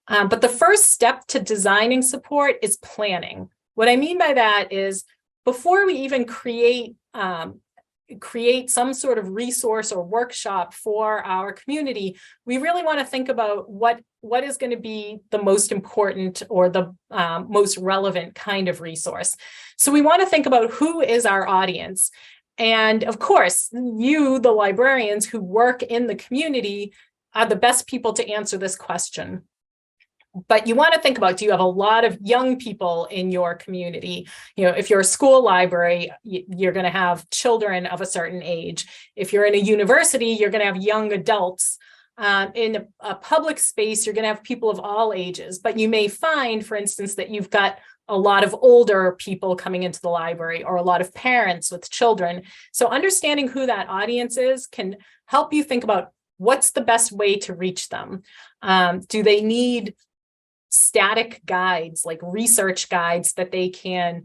But the first step to designing support is planning. What I mean by that is before we even create some sort of resource or workshop for our community, we really want to think about what is going to be the most important or the most relevant kind of resource. So we want to think about who is our audience. And of course, you, the librarians who work in the community, are the best people to answer this question. But you want to think about, do you have a lot of young people in your community? If you're a school library, you're going to have children of a certain age. If you're in a university, you're going to have young adults. In a public space, you're going to have people of all ages. But you may find, for instance, that you've got a lot of older people coming into the library or a lot of parents with children. So understanding who that audience is can help you think about what's the best way to reach them. Do they need static guides, like research guides that they can,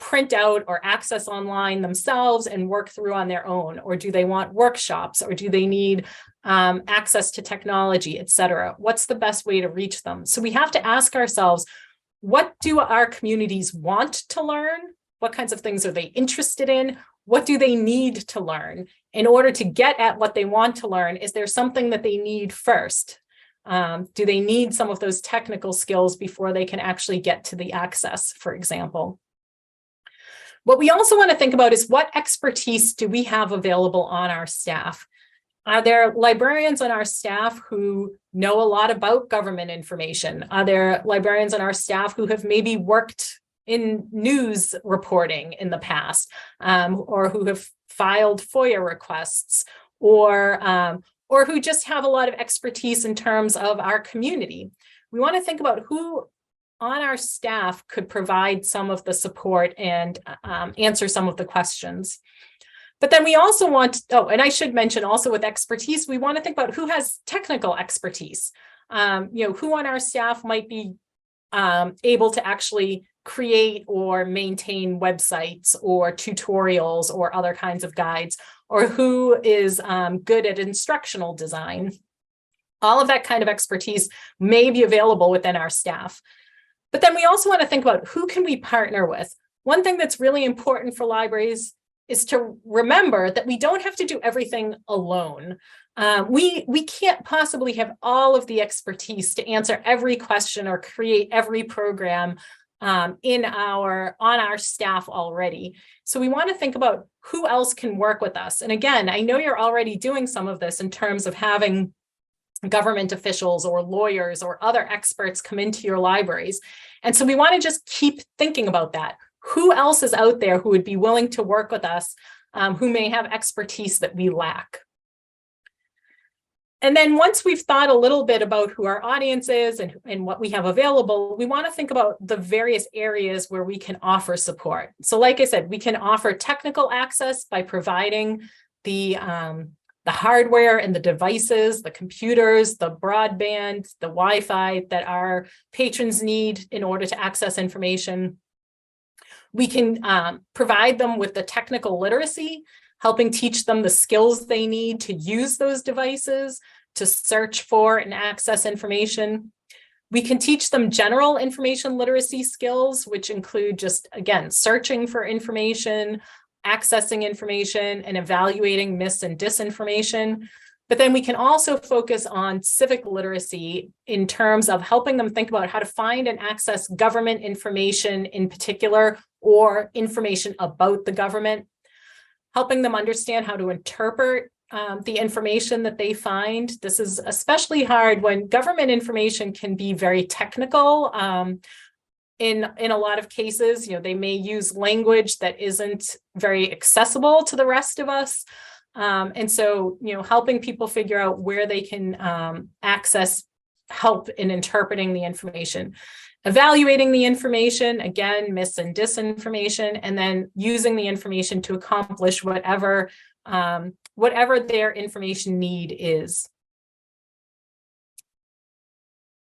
print out or access online themselves and work through on their own? Or do they want workshops, or do they need access to technology, et cetera? What's the best way to reach them? So we have to ask ourselves, what do our communities want to learn? What kinds of things are they interested in? What do they need to learn? In order to get at what they want to learn, is there something that they need first? Do they need some of those technical skills before they can actually get to the access, for example? What we also want to think about is, what expertise do we have available on our staff? Are there librarians on our staff who know a lot about government information? Are there librarians on our staff who have maybe worked in news reporting in the past, or who have filed FOIA requests, or who just have a lot of expertise in terms of our community? We want to think about who on our staff could provide some of the support and answer some of the questions. But then we also want, and I should mention also with expertise, we want to think about who has technical expertise. Who on our staff might be able to actually create or maintain websites or tutorials or other kinds of guides, or who is good at instructional design. All of that kind of expertise may be available within our staff. But then we also want to think about, who can we partner with? One thing that's really important for libraries is to remember that we don't have to do everything alone. We can't possibly have all of the expertise to answer every question or create every program on our staff already. So we want to think about who else can work with us. And again, I know you're already doing some of this in terms of having government officials or lawyers or other experts come into your libraries. And so we want to just keep thinking about that. Who else is out there who would be willing to work with us, who may have expertise that we lack? And then once we've thought a little bit about who our audience is and what we have available, we want to think about the various areas where we can offer support. So like I said, we can offer technical access by providing the hardware and the devices, the computers, the broadband, the Wi-Fi that our patrons need in order to access information. We can provide them with the technical literacy, helping teach them the skills they need to use those devices, to search for and access information. We can teach them general information literacy skills, which include just, again, searching for information, accessing information, and evaluating mis and disinformation. But then we can also focus on civic literacy in terms of helping them think about how to find and access government information in particular, or information about the government, helping them understand how to interpret the information that they find. This is especially hard when government information can be very technical. In a lot of cases, they may use language that isn't very accessible to the rest of us. And so, helping people figure out where they can access help in interpreting the information, evaluating the information, again, mis and disinformation, and then using the information to accomplish whatever their information need is.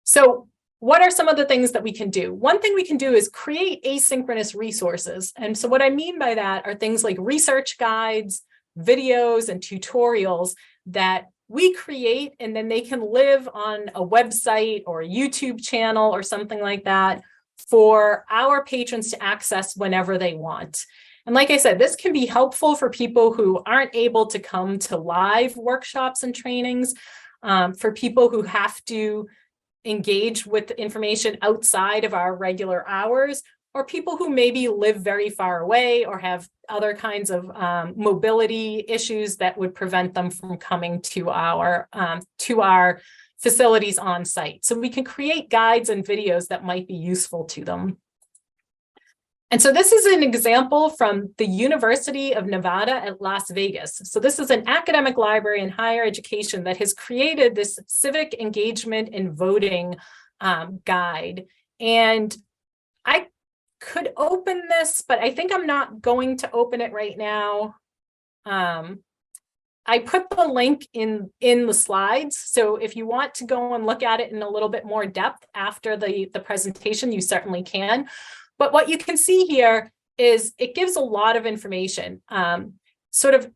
So what are some of the things that we can do? One thing we can do is create asynchronous resources. And so what I mean by that are things like research guides, videos, and tutorials that we create, and then they can live on a website or a YouTube channel or something like that for our patrons to access whenever they want. And like I said, this can be helpful for people who aren't able to come to live workshops and trainings, for people who have to engage with information outside of our regular hours, or people who maybe live very far away or have other kinds of mobility issues that would prevent them from coming to our facilities on site. So we can create guides and videos that might be useful to them. And so this is an example from the University of Nevada at Las Vegas. So this is an academic library in higher education that has created this civic engagement and voting guide. And I could open this, but I think I'm not going to open it right now. I put the link in the slides. So if you want to go and look at it in a little bit more depth after the presentation, you certainly can. But what you can see here is it gives a lot of information. Sort of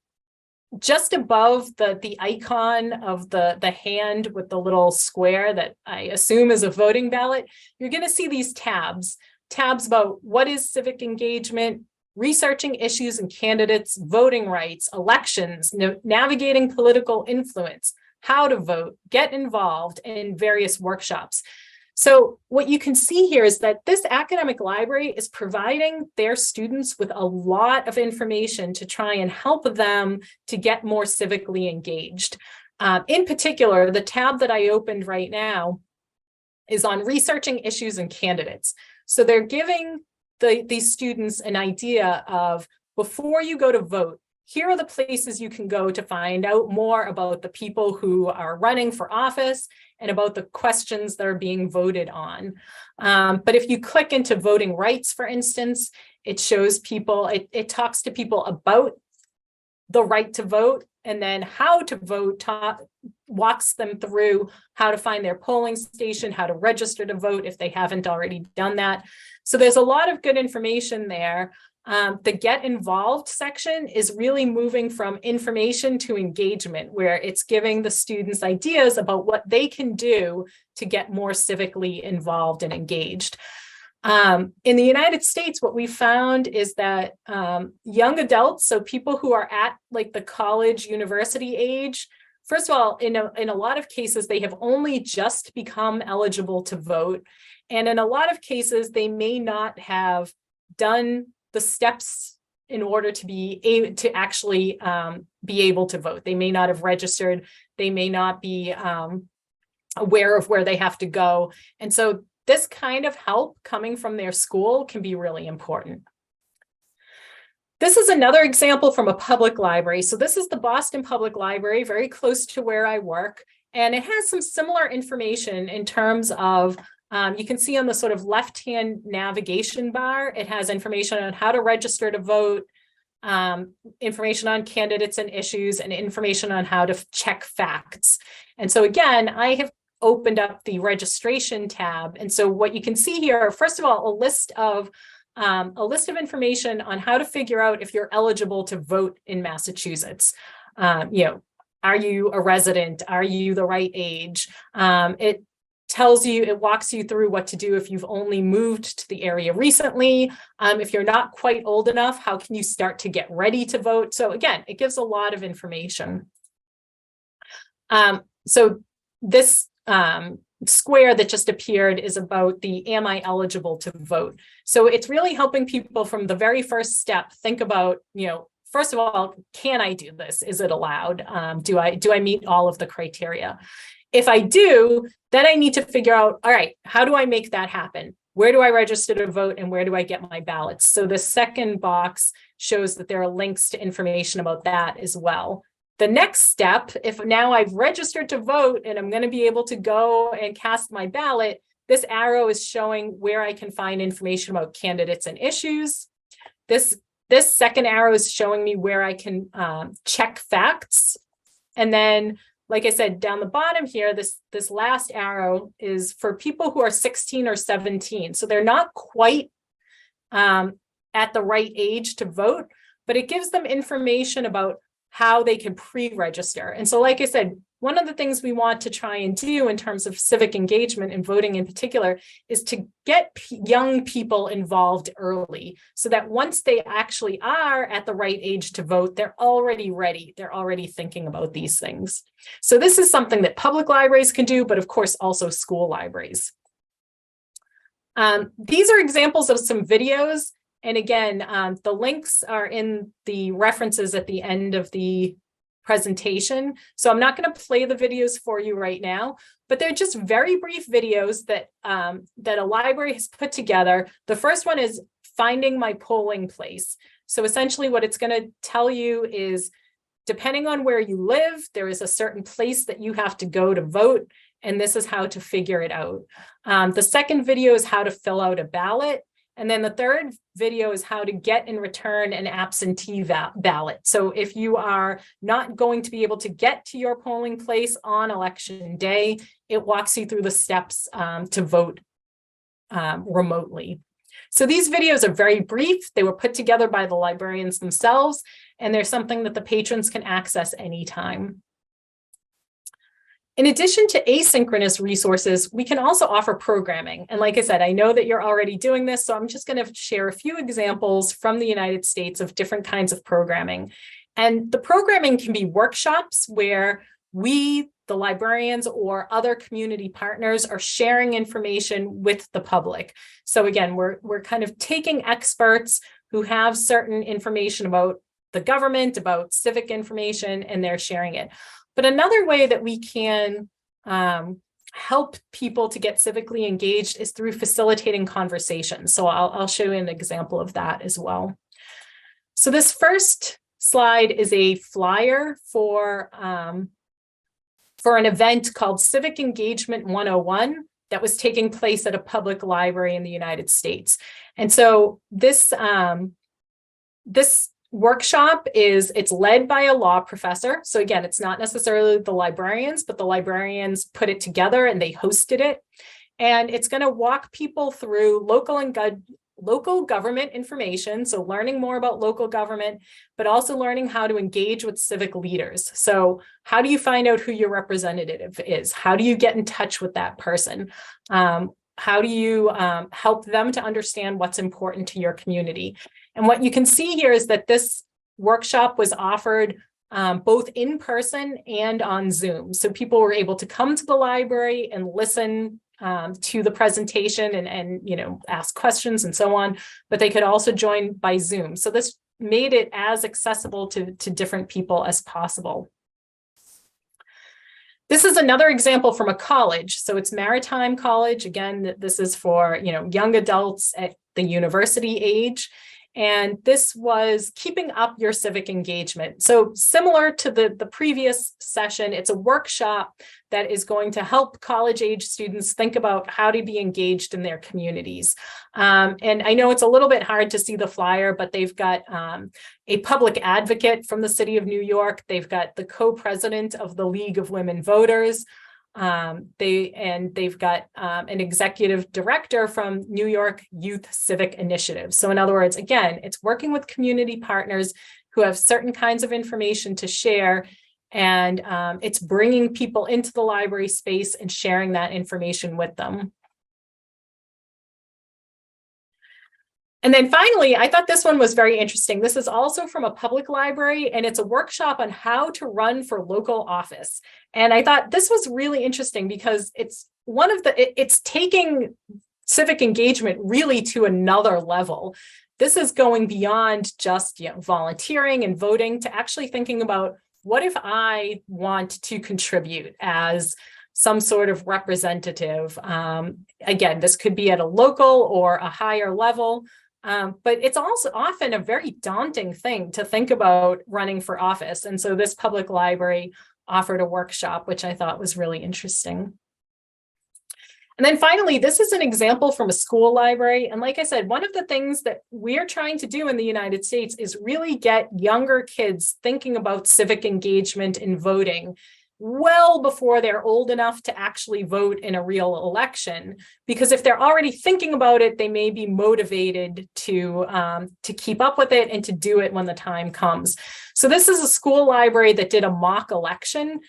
just above the icon of the hand with the little square that I assume is a voting ballot, you're going to see these tabs about what is civic engagement, researching issues and candidates, voting rights, elections, navigating political influence, how to vote, get involved in various workshops. So what you can see here is that this academic library is providing their students with a lot of information to try and help them to get more civically engaged. In particular, the tab that I opened right now is on researching issues and candidates. So they're giving these students an idea of, before you go to vote, here are the places you can go to find out more about the people who are running for office and about the questions that are being voted on. But if you click into voting rights, for instance, it shows people, it talks to people about the right to vote, and then how to vote, walks them through how to find their polling station, how to register to vote if they haven't already done that. So there's a lot of good information there. The Get Involved section is really moving from information to engagement, where it's giving the students ideas about what they can do to get more civically involved and engaged. In the United States, what we found is that young adults, so people who are at like the college, university age, first of all, in a lot of cases, they have only just become eligible to vote. And in a lot of cases, they may not have done the steps in order to be able to actually be able to vote. They may not have registered. They may not be aware of where they have to go. And so this kind of help coming from their school can be really important. This is another example from a public library. So this is the Boston Public Library, very close to where I work. And it has some similar information in terms of, you can see on the sort of left-hand navigation bar, it has information on how to register to vote, information on candidates and issues, and information on how to check facts. And so again, I have opened up the registration tab. And so what you can see here, first of all, a list of information on how to figure out if you're eligible to vote in Massachusetts. Are you a resident? Are you the right age? It tells you, it walks you through what to do if you've only moved to the area recently. If you're not quite old enough, how can you start to get ready to vote? So again, it gives a lot of information. So this square that just appeared is about the am I eligible to vote? So it's really helping people from the very first step think about, first of all, can I do this? Is it allowed? Do I meet all of the criteria? If I do, then I need to figure out, all right, how do I make that happen? Where do I register to vote and where do I get my ballots? So the second box shows that there are links to information about that as well. The next step, if now I've registered to vote and I'm going to be able to go and cast my ballot, this arrow is showing where I can find information about candidates and issues. This second arrow is showing me where I can check facts. And then, like I said, down the bottom here, this last arrow is for people who are 16 or 17. So they're not quite at the right age to vote, but it gives them information about how they can pre-register. And so, like I said, one of the things we want to try and do in terms of civic engagement and voting in particular is to get young people involved early so that once they actually are at the right age to vote, they're already ready. They're already thinking about these things. So this is something that public libraries can do, but of course also school libraries. These are examples of some videos. And again, the links are in the references at the end of the presentation. So I'm not going to play the videos for you right now, but they're just very brief videos that, that a library has put together. The first one is finding my polling place. So essentially what it's going to tell you is, depending on where you live, there is a certain place that you have to go to vote, and this is how to figure it out. The second video is how to fill out a ballot. And then the third video is how to get and return an absentee ballot. So if you are not going to be able to get to your polling place on election day, it walks you through the steps to vote remotely. So these videos are very brief. They were put together by the librarians themselves, and they're something that the patrons can access anytime. In addition to asynchronous resources, we can also offer programming. And like I said, I know that you're already doing this, so I'm just going to share a few examples from the United States of different kinds of programming. And the programming can be workshops where we, the librarians or other community partners, are sharing information with the public. So again, we're kind of taking experts who have certain information about the government, about civic information, and they're sharing it. But another way that we can help people to get civically engaged is through facilitating conversations. So I'll show you an example of that as well. So this first slide is a flyer for an event called Civic Engagement 101 that was taking place at a public library in the United States. And so this workshop it's led by a law professor. So again, it's not necessarily the librarians, but the librarians put it together and they hosted it. And it's going to walk people through local government information. So learning more about local government, but also learning how to engage with civic leaders. So how do you find out who your representative is? How do you get in touch with that person? How do you help them to understand what's important to your community? And what you can see here is that this workshop was offered both in person and on Zoom. So people were able to come to the library and listen to the presentation and ask questions and so on, but they could also join by Zoom. So this made it as accessible to different people as possible. This is another example from a college. So it's Maritime College. Again, this is for, young adults at the university age. And this was keeping up your civic engagement. So similar to the previous session, it's a workshop that is going to help college age students think about how to be engaged in their communities. And I know it's a little bit hard to see the flyer, but they've got a public advocate from the city of New York. They've got the co-president of the League of Women Voters. They've got an executive director from New York Youth Civic Initiative. So in other words, again, it's working with community partners who have certain kinds of information to share, and it's bringing people into the library space and sharing that information with them. And then finally, I thought this one was very interesting. This is also from a public library, and it's a workshop on how to run for local office. And I thought this was really interesting because it's taking civic engagement really to another level. This is going beyond just volunteering and voting to actually thinking about, what if I want to contribute as some sort of representative? Again, this could be at a local or a higher level. But it's also often a very daunting thing to think about running for office. And so this public library offered a workshop, which I thought was really interesting. And then finally, this is an example from a school library. And like I said, one of the things that we're trying to do in the United States is really get younger kids thinking about civic engagement and voting well before they're old enough to actually vote in a real election. Because if they're already thinking about it, they may be motivated to keep up with it and to do it when the time comes. So this is a school library that did a mock election.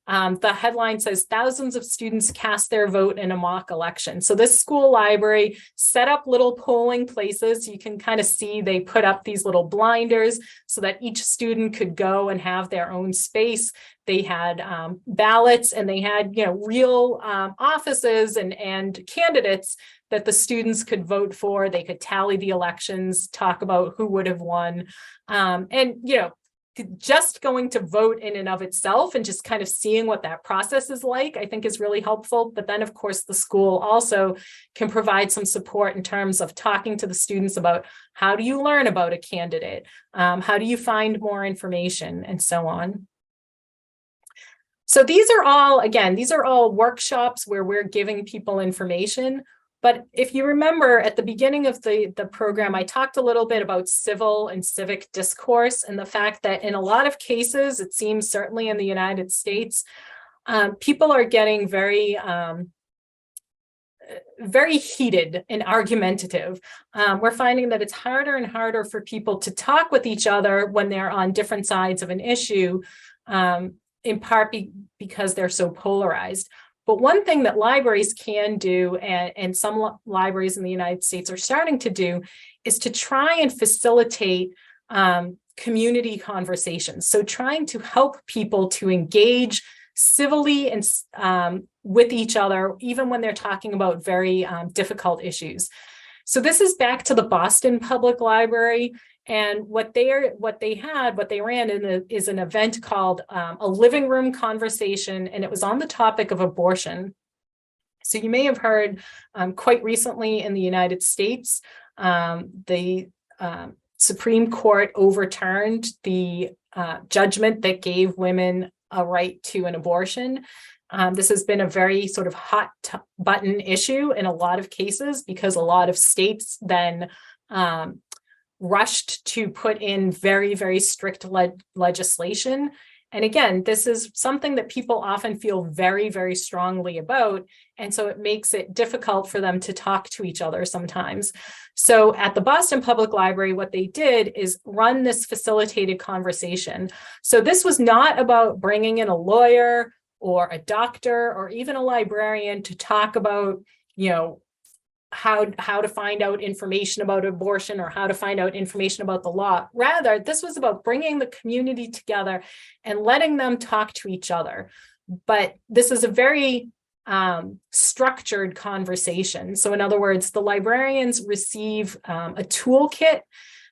The headline says, thousands of students cast their vote in a mock election. So this school library set up little polling places. You can kind of see they put up these little blinders so that each student could go and have their own space. They had ballots, and they had real offices and candidates that the students could vote for. They could tally the elections, talk about who would have won, just going to vote in and of itself and just kind of seeing what that process is like, I think is really helpful. But then, of course, the school also can provide some support in terms of talking to the students about, how do you learn about a candidate? How do you find more information, and so on. So these are all workshops where we're giving people information. But if you remember at the beginning of the program, I talked a little bit about civil and civic discourse, and the fact that in a lot of cases, it seems certainly in the United States, people are getting very heated and argumentative. We're finding that it's harder and harder for people to talk with each other when they're on different sides of an issue, in part because they're so polarized. But one thing that libraries can do, and some libraries in the United States are starting to do, is to try and facilitate community conversations. So trying to help people to engage civilly and with each other, even when they're talking about very difficult issues. So this is back to the Boston Public Library. And what they ran is an event called a living room conversation, and it was on the topic of abortion. So you may have heard quite recently in the United States, the Supreme Court overturned the judgment that gave women a right to an abortion. This has been a very sort of hot button issue in a lot of cases, because a lot of states then rushed to put in very, very strict legislation. And again, this is something that people often feel very, very strongly about. And so it makes it difficult for them to talk to each other sometimes. So at the Boston Public Library, what they did is run this facilitated conversation. So this was not about bringing in a lawyer or a doctor or even a librarian to talk about, how to find out information about abortion or how to find out information about the law. Rather, this was about bringing the community together and letting them talk to each other. But this is a very structured conversation. So in other words, the librarians receive a toolkit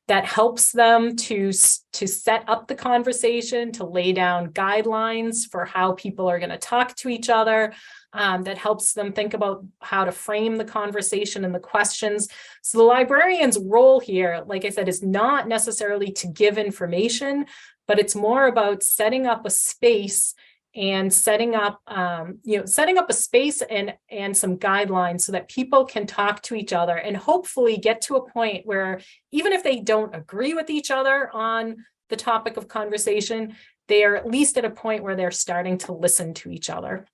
that helps them to set up the conversation, to lay down guidelines for how people are going to talk to each other, that helps them think about how to frame the conversation and the questions. So the librarian's role here, like I said, is not necessarily to give information, but it's more about setting up a space and setting up a space and some guidelines so that people can talk to each other and hopefully get to a point where even if they don't agree with each other on the topic of conversation, they are at least at a point where they're starting to listen to each other.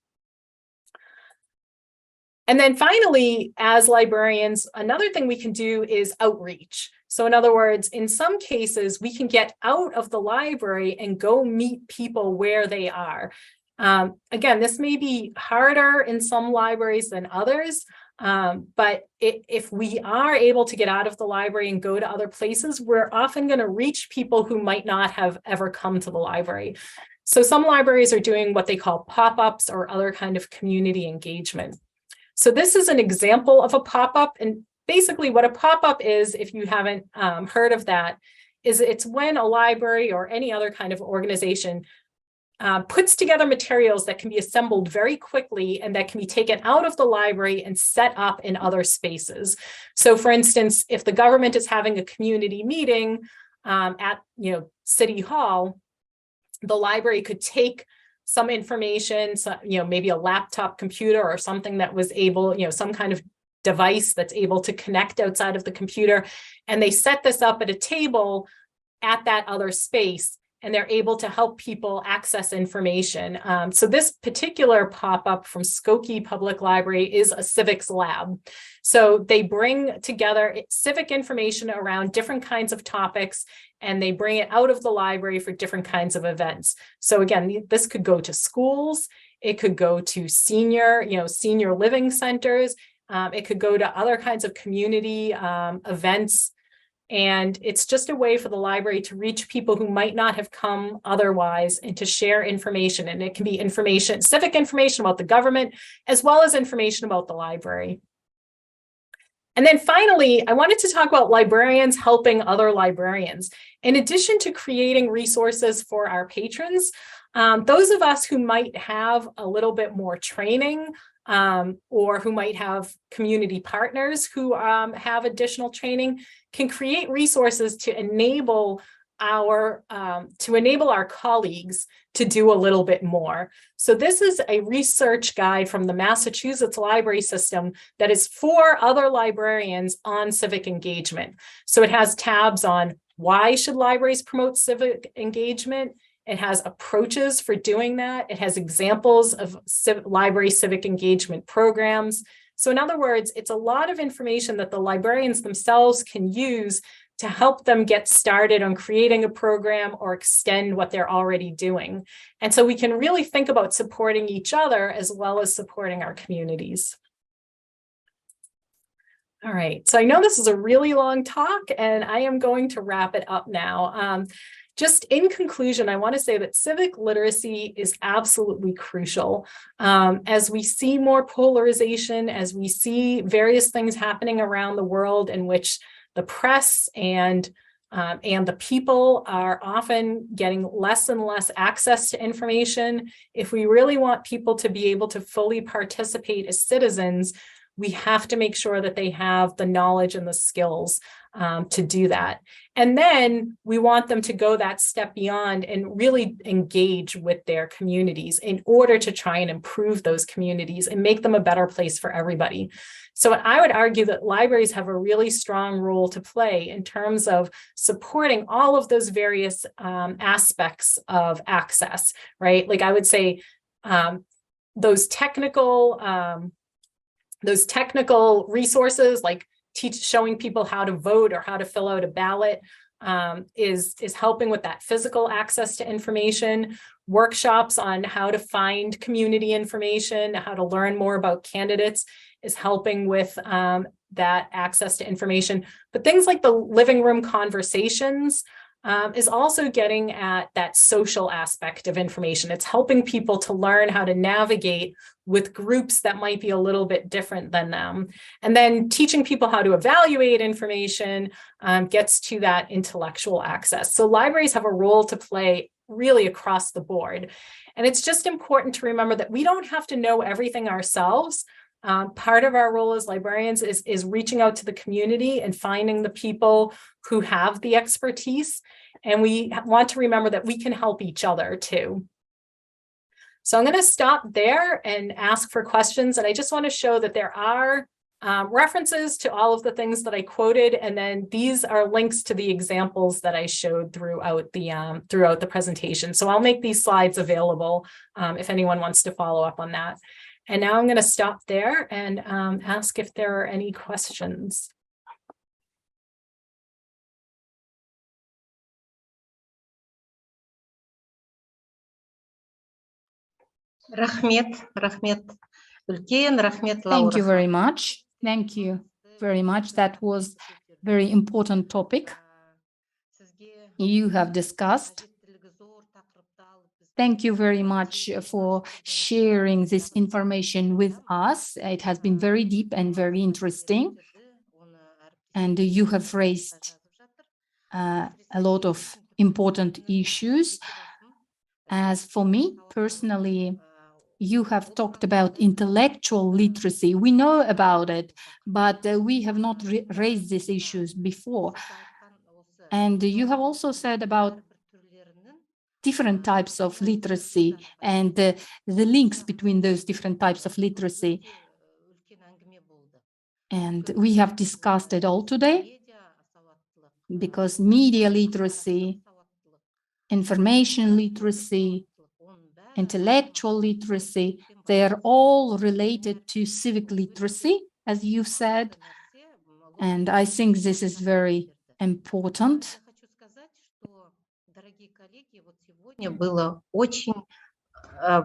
And then finally, as librarians, another thing we can do is outreach. So in other words, in some cases, we can get out of the library and go meet people where they are. Again, this may be harder in some libraries than others, but if we are able to get out of the library and go to other places, we're often going to reach people who might not have ever come to the library. So some libraries are doing what they call pop-ups or other kind of community engagement. So this is an example of a pop-up, and basically what a pop-up is, if you haven't heard of that, is it's when a library or any other kind of organization puts together materials that can be assembled very quickly and that can be taken out of the library and set up in other spaces. So for instance, if the government is having a community meeting at City Hall, the library could take some information, so, maybe a laptop computer or something that was able, some kind of device that's able to connect outside of the computer. And they set this up at a table at that other space, and they're able to help people access information. So this particular pop-up from Skokie Public Library is a civics lab. So they bring together civic information around different kinds of topics, and they bring it out of the library for different kinds of events. So again, this could go to schools, it could go to senior living centers, it could go to other kinds of community events. And it's just a way for the library to reach people who might not have come otherwise and to share information. And it can be information, civic information about the government, as well as information about the library. And then finally, I wanted to talk about librarians helping other librarians. In addition to creating resources for our patrons, those of us who might have a little bit more training or who might have community partners who have additional training can create resources to enable our colleagues to do a little bit more. So this is a research guide from the Massachusetts library system that is for other librarians on civic engagement. So it has tabs on why should libraries promote civic engagement. It has approaches for doing that. It has examples of library civic engagement programs. So in other words, it's a lot of information that the librarians themselves can use to help them get started on creating a program or extend what they're already doing. And so we can really think about supporting each other as well as supporting our communities. All right, so I know this is a really long talk, and I am going to wrap it up now. Just in conclusion, I want to say that civic literacy is absolutely crucial. As we see more polarization, as we see various things happening around the world in which the press and the people are often getting less and less access to information, if we really want people to be able to fully participate as citizens, we have to make sure that they have the knowledge and the skills to do that. And then we want them to go that step beyond and really engage with their communities in order to try and improve those communities and make them a better place for everybody. So I would argue that libraries have a really strong role to play in terms of supporting all of those various aspects of access, right? Like I would say those technical resources like showing people how to vote or how to fill out a ballot is helping with that physical access to information. Workshops on how to find community information, how to learn more about candidates is helping with that access to information. But things like the living room conversations is also getting at that social aspect of information. It's helping people to learn how to navigate with groups that might be a little bit different than them. And then teaching people how to evaluate information gets to that intellectual access. So libraries have a role to play really across the board. And it's just important to remember that we don't have to know everything ourselves. Part of our role as librarians is reaching out to the community and finding the people who have the expertise. And we want to remember that we can help each other too. So I'm going to stop there and ask for questions. And I just want to show that there are references to all of the things that I quoted. And then these are links to the examples that I showed throughout the presentation. So I'll make these slides available if anyone wants to follow up on that. And now I'm going to stop there and ask if there are any questions. Рахмет, Үлкен рахмет, Thank you Лаура. very much. Thank you very much. That was very important topic you have discussed. Thank you very much for sharing this information with us. It has been very deep and very interesting. And you have raised a lot of important issues. As for me personally, you have talked about intellectual literacy. We know about it, but we have not raised these issues before. And you have also said about different types of literacy and the links between those different types of literacy. And we have discussed it all today because media literacy, information literacy, intellectual literacy, they are all related to civic literacy, as you said. And I think this is very important. Сегодня была очень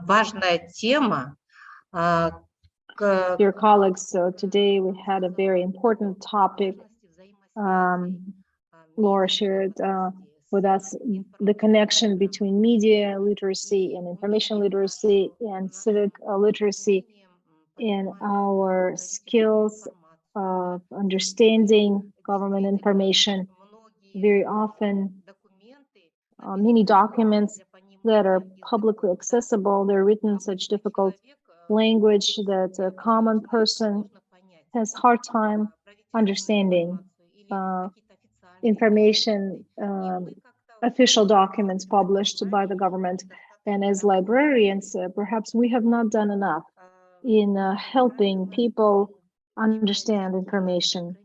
важная тема. Dear colleagues, so today we had a very important topic. Laura shared with us the connection between media literacy and information literacy and civic literacy in our skills of understanding government information. Very often, many documents that are publicly accessible, they're written in such difficult language that a common person has hard time understanding. Information, official documents published by the government. And as librarians, perhaps we have not done enough in helping people understand information.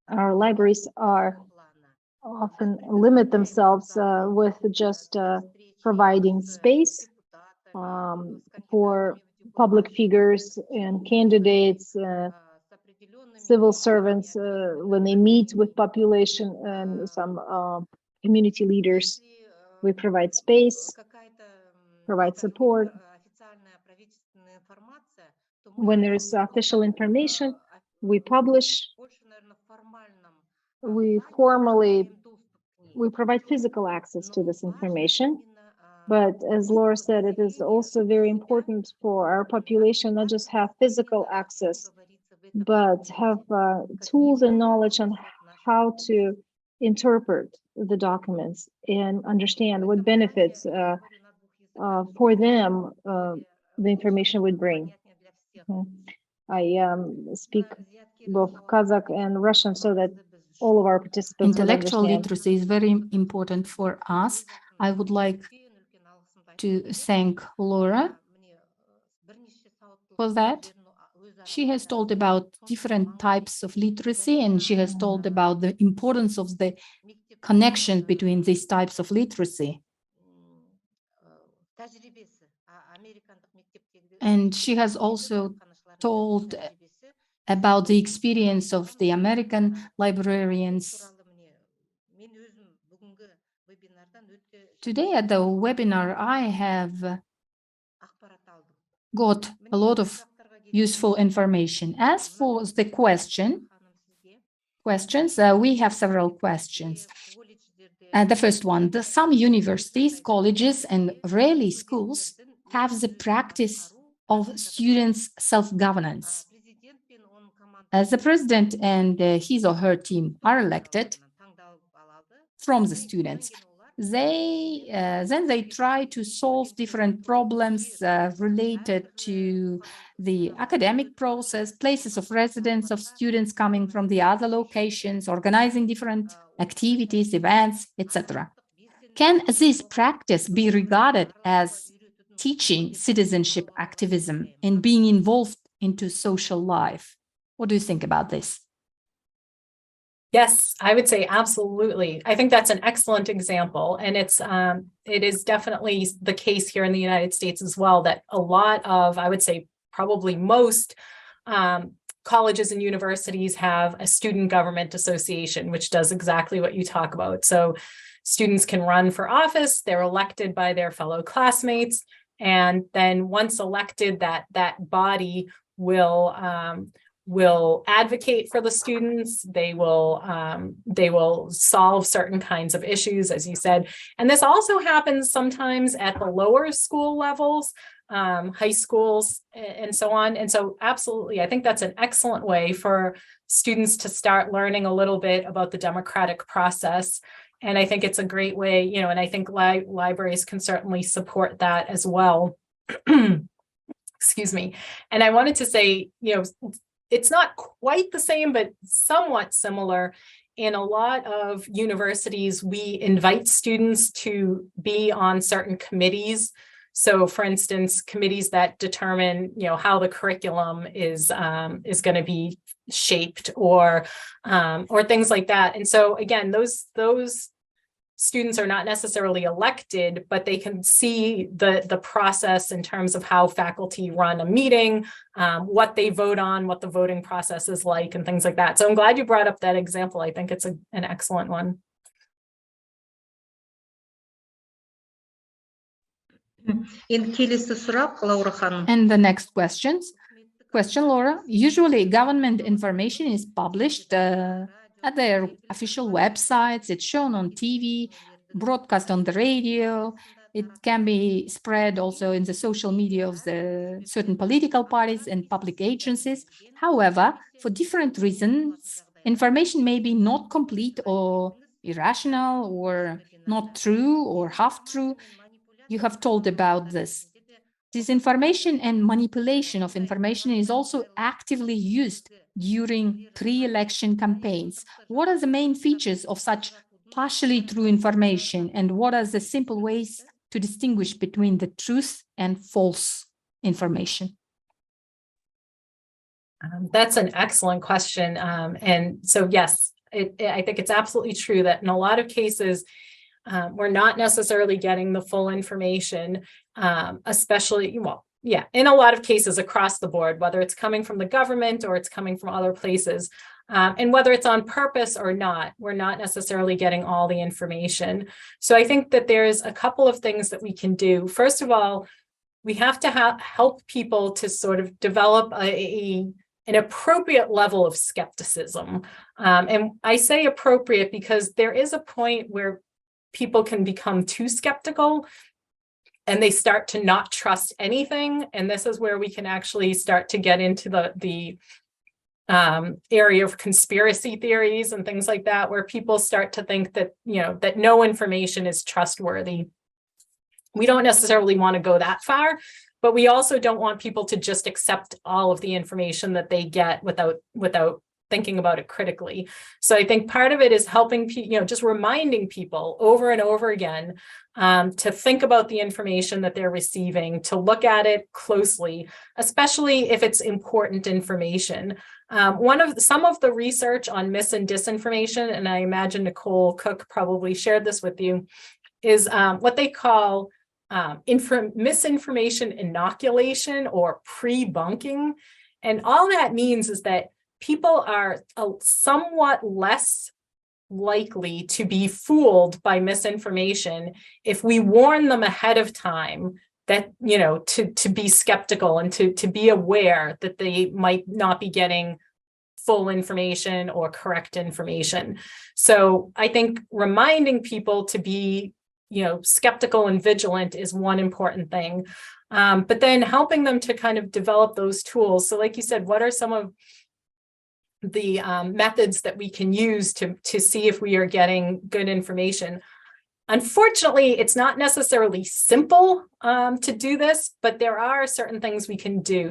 Our libraries are often limit themselves with just providing space for public figures and candidates, civil servants, when they meet with population and some community leaders. We provide space, provide support. When there is official information, we publish. We provide physical access to this information. But as Laura said, it is also very important for our population not just have physical access, but have tools and knowledge on how to interpret the documents and understand what benefits for them the information would bring. I speak both Kazakh and Russian so that all of our participants Intellectual literacy is very important for us. I would like to thank Laura for that. She has told about different types of literacy, and she has told about the importance of the connection between these types of literacy. And she has also told about the experience of the American librarians. Today at the webinar, I have got a lot of useful information. As for the questions, we have several questions. The first one, some universities, colleges, and rarely schools have the practice of students' self-governance. As the president and his or her team are elected from the students, then they try to solve different problems related to the academic process, places of residence of students coming from the other locations, organizing different activities, events, etc. Can this practice be regarded as teaching citizenship activism and being involved into social life? What do you think about this? Yes, I would say absolutely. I think that's an excellent example. And it is definitely the case here in the United States as well, that a lot of, I would say probably most colleges and universities have a student government association, which does exactly what you talk about. So students can run for office, they're elected by their fellow classmates, and then once elected, that body will advocate for the students. They will solve certain kinds of issues, as you said. And this also happens sometimes at the lower school levels, high schools, and so on. And so absolutely, I think that's an excellent way for students to start learning a little bit about the democratic process. And I think it's a great way, and I think libraries can certainly support that as well. Excuse me. And I wanted to say, it's not quite the same, but somewhat similar. In a lot of universities, we invite students to be on certain committees. So, for instance, committees that determine, how the curriculum is going to be shaped, or things like that. And so, again, those students are not necessarily elected, but they can see the process in terms of how faculty run a meeting, what they vote on, what the voting process is like, and things like that. So I'm glad you brought up that example. I think it's an excellent one. And the next question, Laura. Usually government information is published at their official websites. It's shown on TV, broadcast on the radio. It can be spread also in the social media of the certain political parties and public agencies. However, for different reasons, information may be not complete or irrational or not true or half true. You have told about this. Disinformation and manipulation of information is also actively used during pre-election campaigns. What are the main features of such partially true information, and what are the simple ways to distinguish between the truth and false information? That's an excellent question. And so, yes, I think it's absolutely true that in a lot of cases, we're not necessarily getting the full information, especially, in a lot of cases across the board, whether it's coming from the government or it's coming from other places. And whether it's on purpose or not, we're not necessarily getting all the information. So I think that there's a couple of things that we can do. First of all, we have to help people to sort of develop an appropriate level of skepticism. And I say appropriate because there is a point where people can become too skeptical and they start to not trust anything. And this is where we can actually start to get into the area of conspiracy theories and things like that, where people start to think that, that no information is trustworthy. We don't necessarily want to go that far, but we also don't want people to just accept all of the information that they get without thinking about it critically. So I think part of it is helping people, just reminding people over and over again to think about the information that they're receiving, to look at it closely, especially if it's important information. Some of the research on mis and disinformation, and I imagine Nicole Cook probably shared this with you, is what they call misinformation inoculation or pre-bunking. And all that means is that people are somewhat less likely to be fooled by misinformation if we warn them ahead of time that, to be skeptical and to be aware that they might not be getting full information or correct information. So I think reminding people to be, skeptical and vigilant is one important thing. But then helping them to kind of develop those tools. So like you said, what are some of the methods that we can use to see if we are getting good information? Unfortunately, it's not necessarily simple to do this, but there are certain things we can do.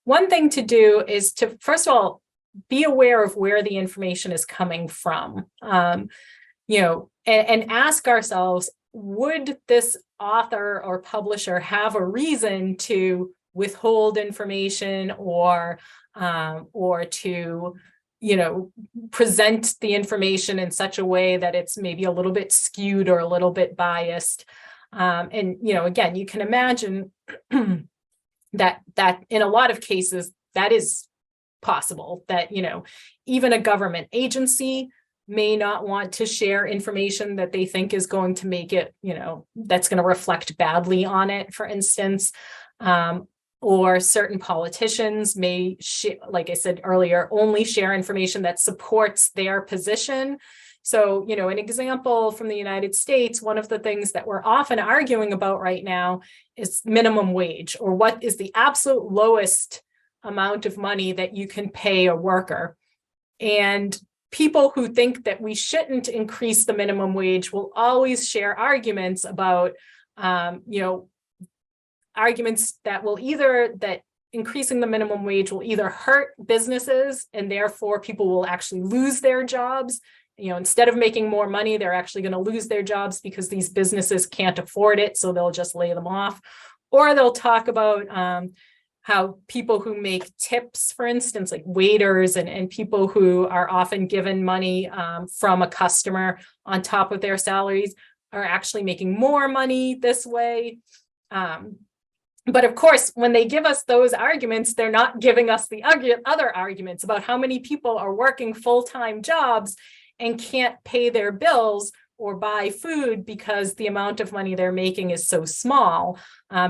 One thing to do is to, first of all, be aware of where the information is coming from, and ask ourselves, would this author or publisher have a reason to withhold information or to present the information in such a way that it's maybe a little bit skewed or a little bit biased. And again, you can imagine that in a lot of cases that is possible, that even a government agency may not want to share information that they think is going to make it, that's going to reflect badly on it, for instance. Or certain politicians may, like I said earlier, only share information that supports their position. So, an example from the United States, one of the things that we're often arguing about right now is minimum wage, or what is the absolute lowest amount of money that you can pay a worker. And people who think that we shouldn't increase the minimum wage will always share arguments about, arguments that will that increasing the minimum wage will either hurt businesses and therefore people will actually lose their jobs. Instead of making more money, they're actually going to lose their jobs because these businesses can't afford it, so they'll just lay them off. Or they'll talk about how people who make tips, for instance, like waiters and people who are often given money from a customer on top of their salaries are actually making more money this way. But of course, when they give us those arguments, they're not giving us the other arguments about how many people are working full-time jobs and can't pay their bills or buy food because the amount of money they're making is so small,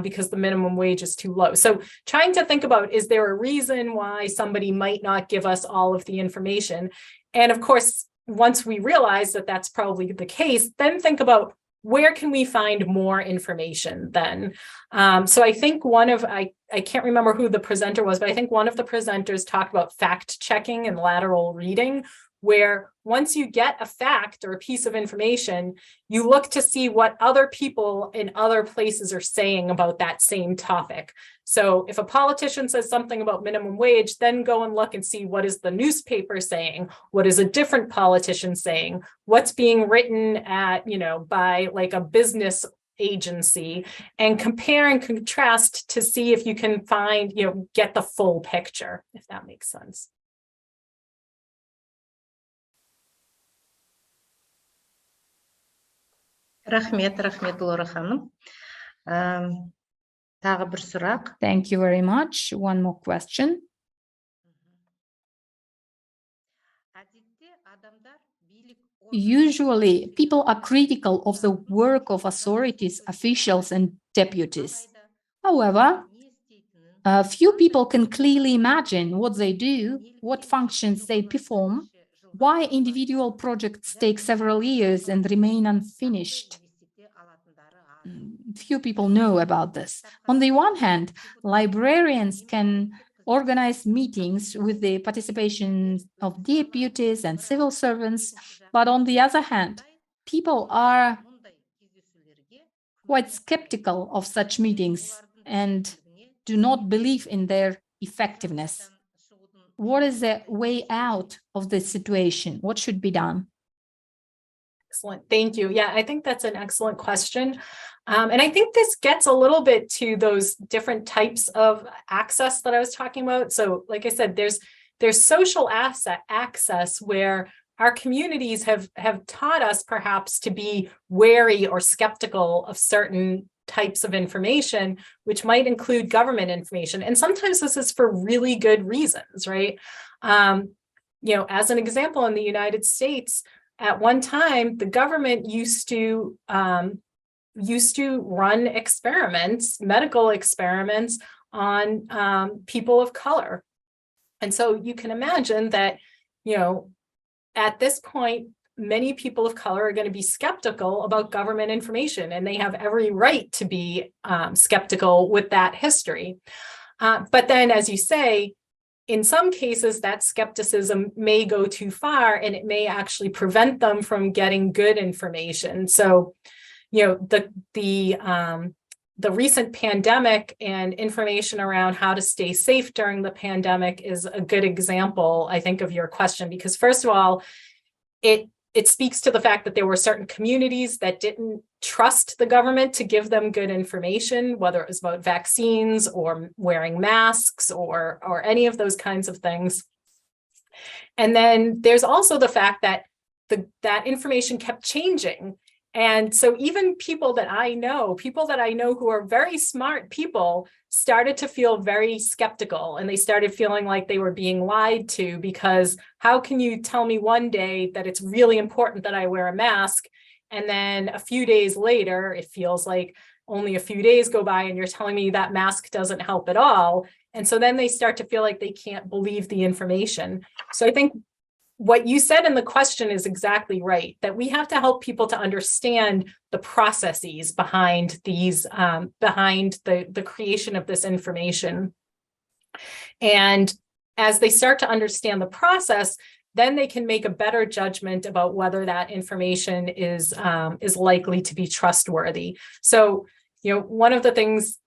because the minimum wage is too low. So trying to think about, is there a reason why somebody might not give us all of the information? And of course, once we realize that that's probably the case, then think about, where can we find more information then? So I think I can't remember who the presenter was, but I think one of the presenters talked about fact checking and lateral reading, where once you get a fact or a piece of information, you look to see what other people in other places are saying about that same topic. So if a politician says something about minimum wage, then go and look and see, what is the newspaper saying? What is a different politician saying? What's being written by like a business agency, and compare and contrast to see if you can find, get the full picture, if that makes sense. Рахмет, Лора ханым. Тағы бір сұрақ. Thank you very much. One more question. Usually, people are critical of the work of authorities, officials, and deputies. However, few people can clearly imagine what they do, what functions they perform, why individual projects take several years and remain unfinished. Few people know about this. On the one hand, librarians can organize meetings with the participation of deputies and civil servants, but on the other hand, people are quite skeptical of such meetings and do not believe in their effectiveness. What is the way out of this situation? What should be done? Excellent. Thank you. Yeah, I think that's an excellent question. And I think this gets a little bit to those different types of access that I was talking about. So like I said, there's social access where our communities have taught us perhaps to be wary or skeptical of certain types of information, which might include government information. And sometimes this is for really good reasons, right? As an example, in the United States, at one time, the government used to run experiments, medical experiments on people of color. And so you can imagine that, you know, at this point, many people of color are going to be skeptical about government information, and they have every right to be skeptical with that history. But then, as you say, in some cases, that skepticism may go too far, and it may actually prevent them from getting good information. So, you know, the recent pandemic and information around how to stay safe during the pandemic is a good example, I think, of your question, because first of all, it speaks to the fact that there were certain communities that didn't trust the government to give them good information, whether it was about vaccines or wearing masks or any of those kinds of things. And then there's also the fact that that information kept changing. And so even people that I know who are very smart people, started to feel very skeptical, and they started feeling like they were being lied to, because how can you tell me one day that it's really important that I wear a mask, and then a few days later, it feels like only a few days go by and you're telling me that mask doesn't help at all. And so then they start to feel like they can't believe the information. So I think what you said in the question is exactly right, that we have to help people to understand the processes behind these, behind the creation of this information. And as they start to understand the process, then they can make a better judgment about whether that information is likely to be trustworthy. So, you know, one of the things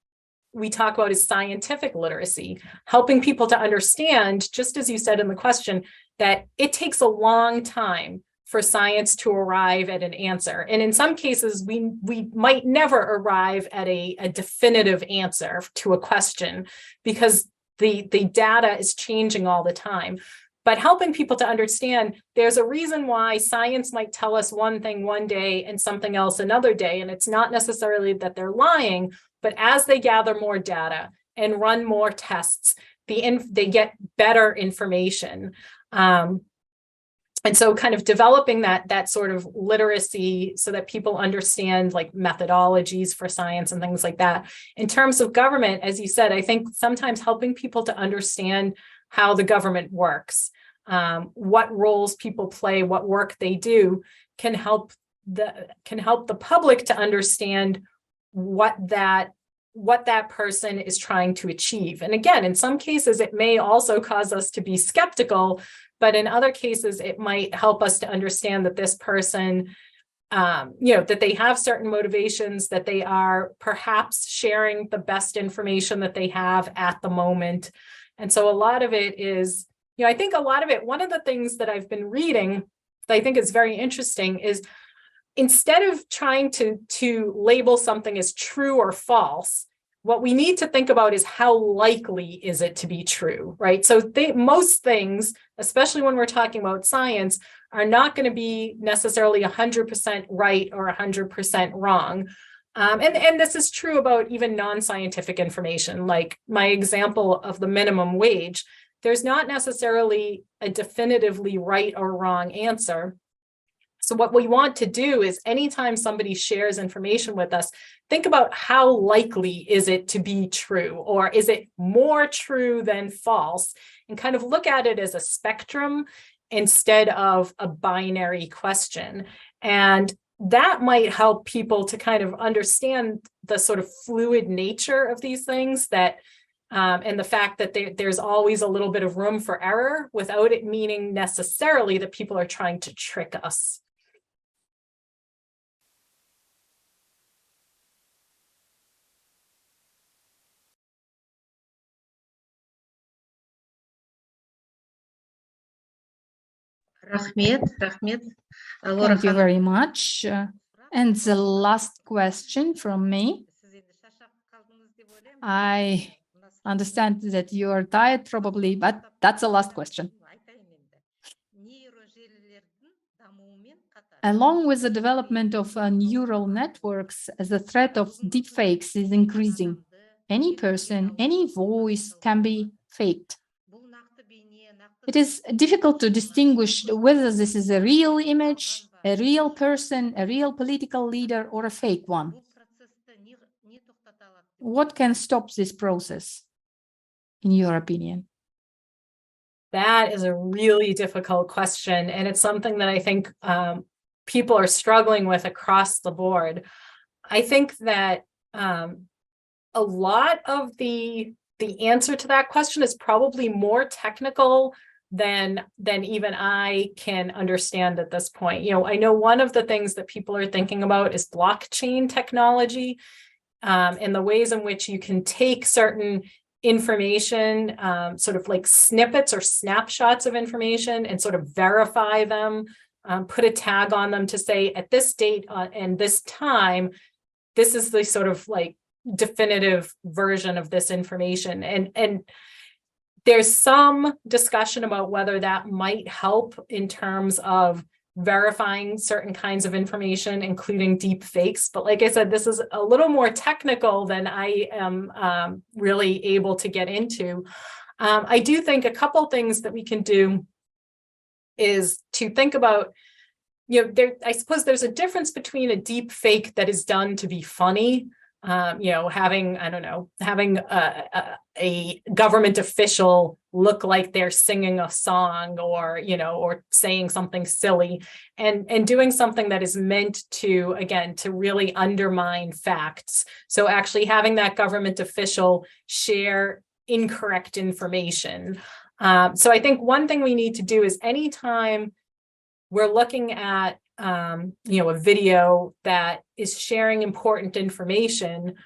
we talk about is scientific literacy, helping people to understand, just as you said in the question, that it takes a long time for science to arrive at an answer. And in some cases, we might never arrive at a definitive answer to a question, because the data is changing all the time. But helping people to understand, there's a reason why science might tell us one thing one day and something else another day. And it's not necessarily that they're lying, but as they gather more data and run more tests, they get better information. And so kind of developing that sort of literacy so that people understand like methodologies for science and things like that. In terms of government, as you said, I think sometimes helping people to understand how the government works, what roles people play, what work they do, can help the public to understand what that person is trying to achieve. And again, in some cases, it may also cause us to be skeptical, but in other cases, it might help us to understand that this person, that they have certain motivations, that they are perhaps sharing the best information that they have at the moment. And so a lot of it is, I think a lot of it, one of the things that I've been reading that I think is very interesting is, instead of trying to label something as true or false, what we need to think about is how likely is it to be true, right? So most things, especially when we're talking about science, are not going to be necessarily 100% right or 100% wrong. And this is true about even non-scientific information, like my example of the minimum wage. There's not necessarily a definitively right or wrong answer. So what we want to do is, anytime somebody shares information with us, think about how likely is it to be true, or is it more true than false, and kind of look at it as a spectrum instead of a binary question. And that might help people to kind of understand the sort of fluid nature of these things, that and the fact that there's always a little bit of room for error, without it meaning necessarily that people are trying to trick us. Рахмет. Thank you very much. And the last question from me. I understand that you are tired probably, but that's the last question. Along with the development of neural networks, the threat of deepfakes is increasing. Any person, any voice can be faked. It is difficult to distinguish whether this is a real image, a real person, a real political leader, or a fake one. What can stop this process, in your opinion? That is a really difficult question, and it's something that I think people are struggling with across the board. I think that a lot of the answer to that question is probably more technical than even I can understand at this point. I know one of the things that people are thinking about is blockchain technology, and the ways in which you can take certain information, sort of like snippets or snapshots of information, and sort of verify them, put a tag on them to say at this date and this time, this is the sort of like definitive version of this information. And there's some discussion about whether that might help in terms of verifying certain kinds of information, including deep fakes. But like I said, this is a little more technical than I am really able to get into. I do think a couple things that we can do is to think about, I suppose there's a difference between a deep fake that is done to be funny, having a government official look like they're singing a song or saying something silly, and doing something that is meant to, again, to really undermine facts. So actually having that government official share incorrect information. So I think one thing we need to do is anytime we're looking at a video that is sharing important information,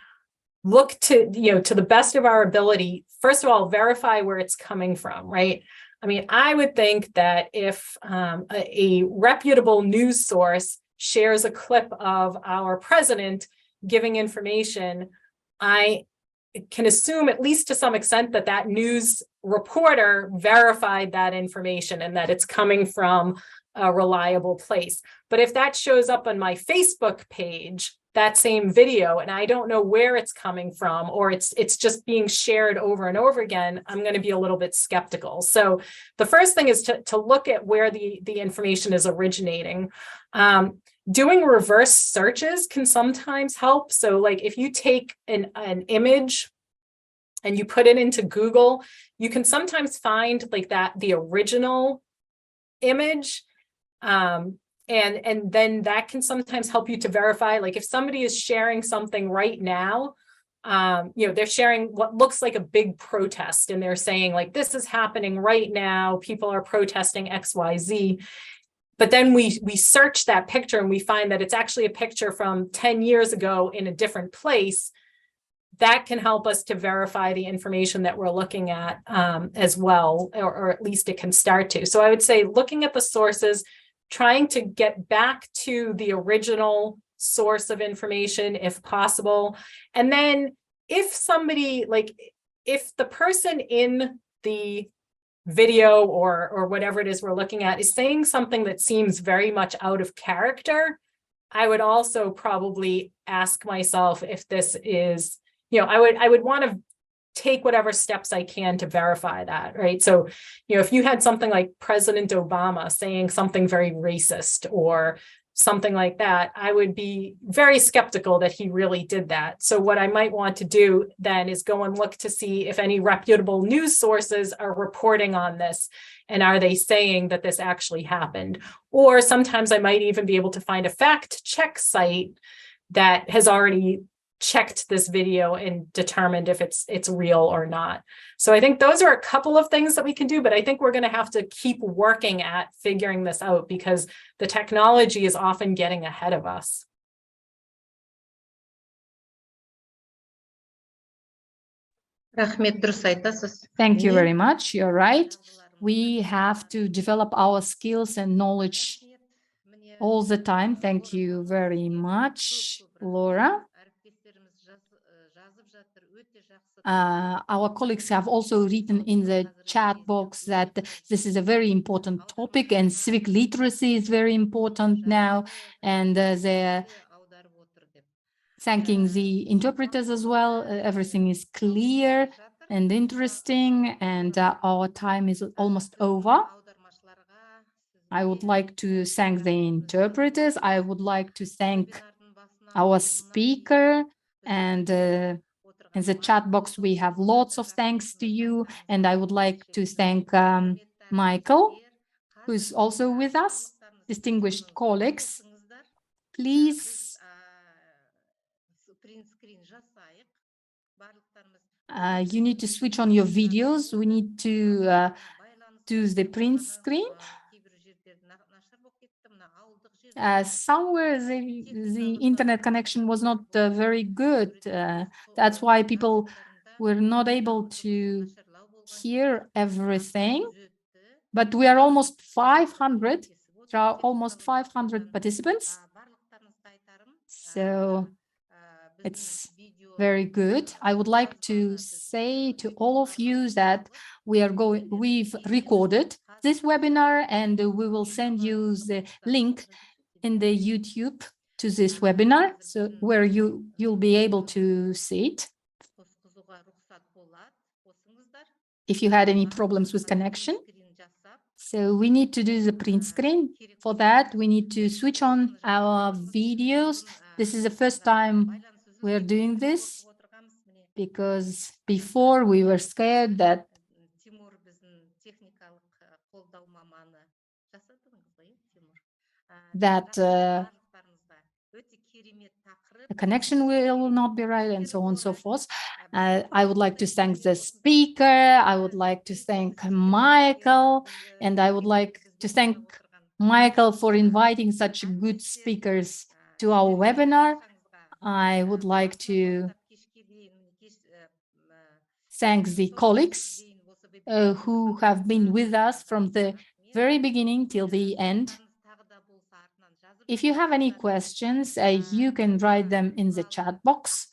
look to the best of our ability, first of all, verify where it's coming from, right? I mean, I would think that if a reputable news source shares a clip of our president giving information, I can assume, at least to some extent, that that news reporter verified that information and that it's coming from a reliable place. But if that shows up on my Facebook page, that same video, and I don't know where it's coming from, or it's just being shared over and over again, I'm going to be a little bit skeptical. So the first thing is to look at where the information is originating. Doing reverse searches can sometimes help. So like if you take an image and you put it into Google, you can sometimes find like the original image. And then that can sometimes help you to verify, like if somebody is sharing something right now, they're sharing what looks like a big protest, and they're saying like, this is happening right now, people are protesting XYZ. But then we search that picture and we find that it's actually a picture from 10 years ago in a different place. That can help us to verify the information that we're looking at as well, or at least it can start to. So I would say looking at the sources, trying to get back to the original source of information if possible. And then if somebody, like if the person in the video or whatever it is we're looking at is saying something that seems very much out of character, I would also probably ask myself if this is, I would want to take whatever steps I can to verify that, right? So, if you had something like President Obama saying something very racist or something like that, I would be very skeptical that he really did that. So what I might want to do then is go and look to see if any reputable news sources are reporting on this, and are they saying that this actually happened? Or sometimes I might even be able to find a fact check site that has already checked this video and determined if it's real or not. So I think those are a couple of things that we can do, but I think we're going to have to keep working at figuring this out because the technology is often getting ahead of us. Рахмет, дұрыс айтасыз. Thank you very much. You're right. We have to develop our skills and knowledge all the time. Thank you very much, Laura. Our colleagues have also written in the chat box that this is a very important topic and civic literacy is very important now, and they're thanking the interpreters as well. Everything is clear and interesting, and our time is almost over. I would like to thank the interpreters. I would like to thank our speaker, and in the chat box, we have lots of thanks to you. And I would like to thank Michael, who's also with us, distinguished colleagues, please you need to switch on your videos. We need to do the print screen. Somewhere the internet connection was not very good. That's why people were not able to hear everything. But we are almost 500. There are almost 500 participants. So it's very good. I would like to say to all of you that we've recorded this webinar and we will send you the link in the YouTube to this webinar, so where you'll be able to see it. If you had any problems with connection. So we need to do the print screen. For that, we need to switch on our videos. This is the first time we're doing this, because before we were scared that the connection will not be right and so on and so forth. I would like to thank the speaker. I would like to thank Michael, and I would like to thank Michael for inviting such good speakers to our webinar. I would like to thank the colleagues who have been with us from the very beginning till the end. If you have any questions, you can write them in the chat box.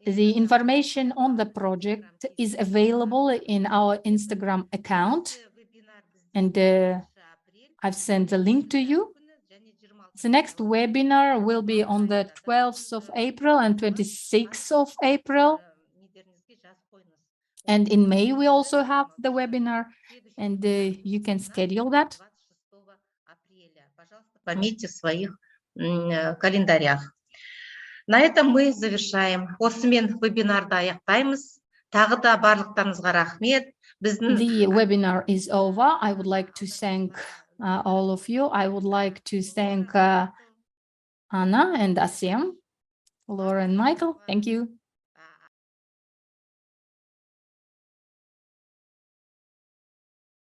The information on the project is available in our Instagram account, and I've sent the link to you. The next webinar will be on the 12th of April and 26th of April. And in May, we also have the webinar, and you can schedule that. Пометьте в своих календарях. На этом мы завершаем. Осымен вебинарды аяқтаймыз. Тағы да барлықтарыңызға рахмет. The webinar is over. I would like to thank all of you. I would like to thank Anna and Asem, Laura and Michael. Thank you.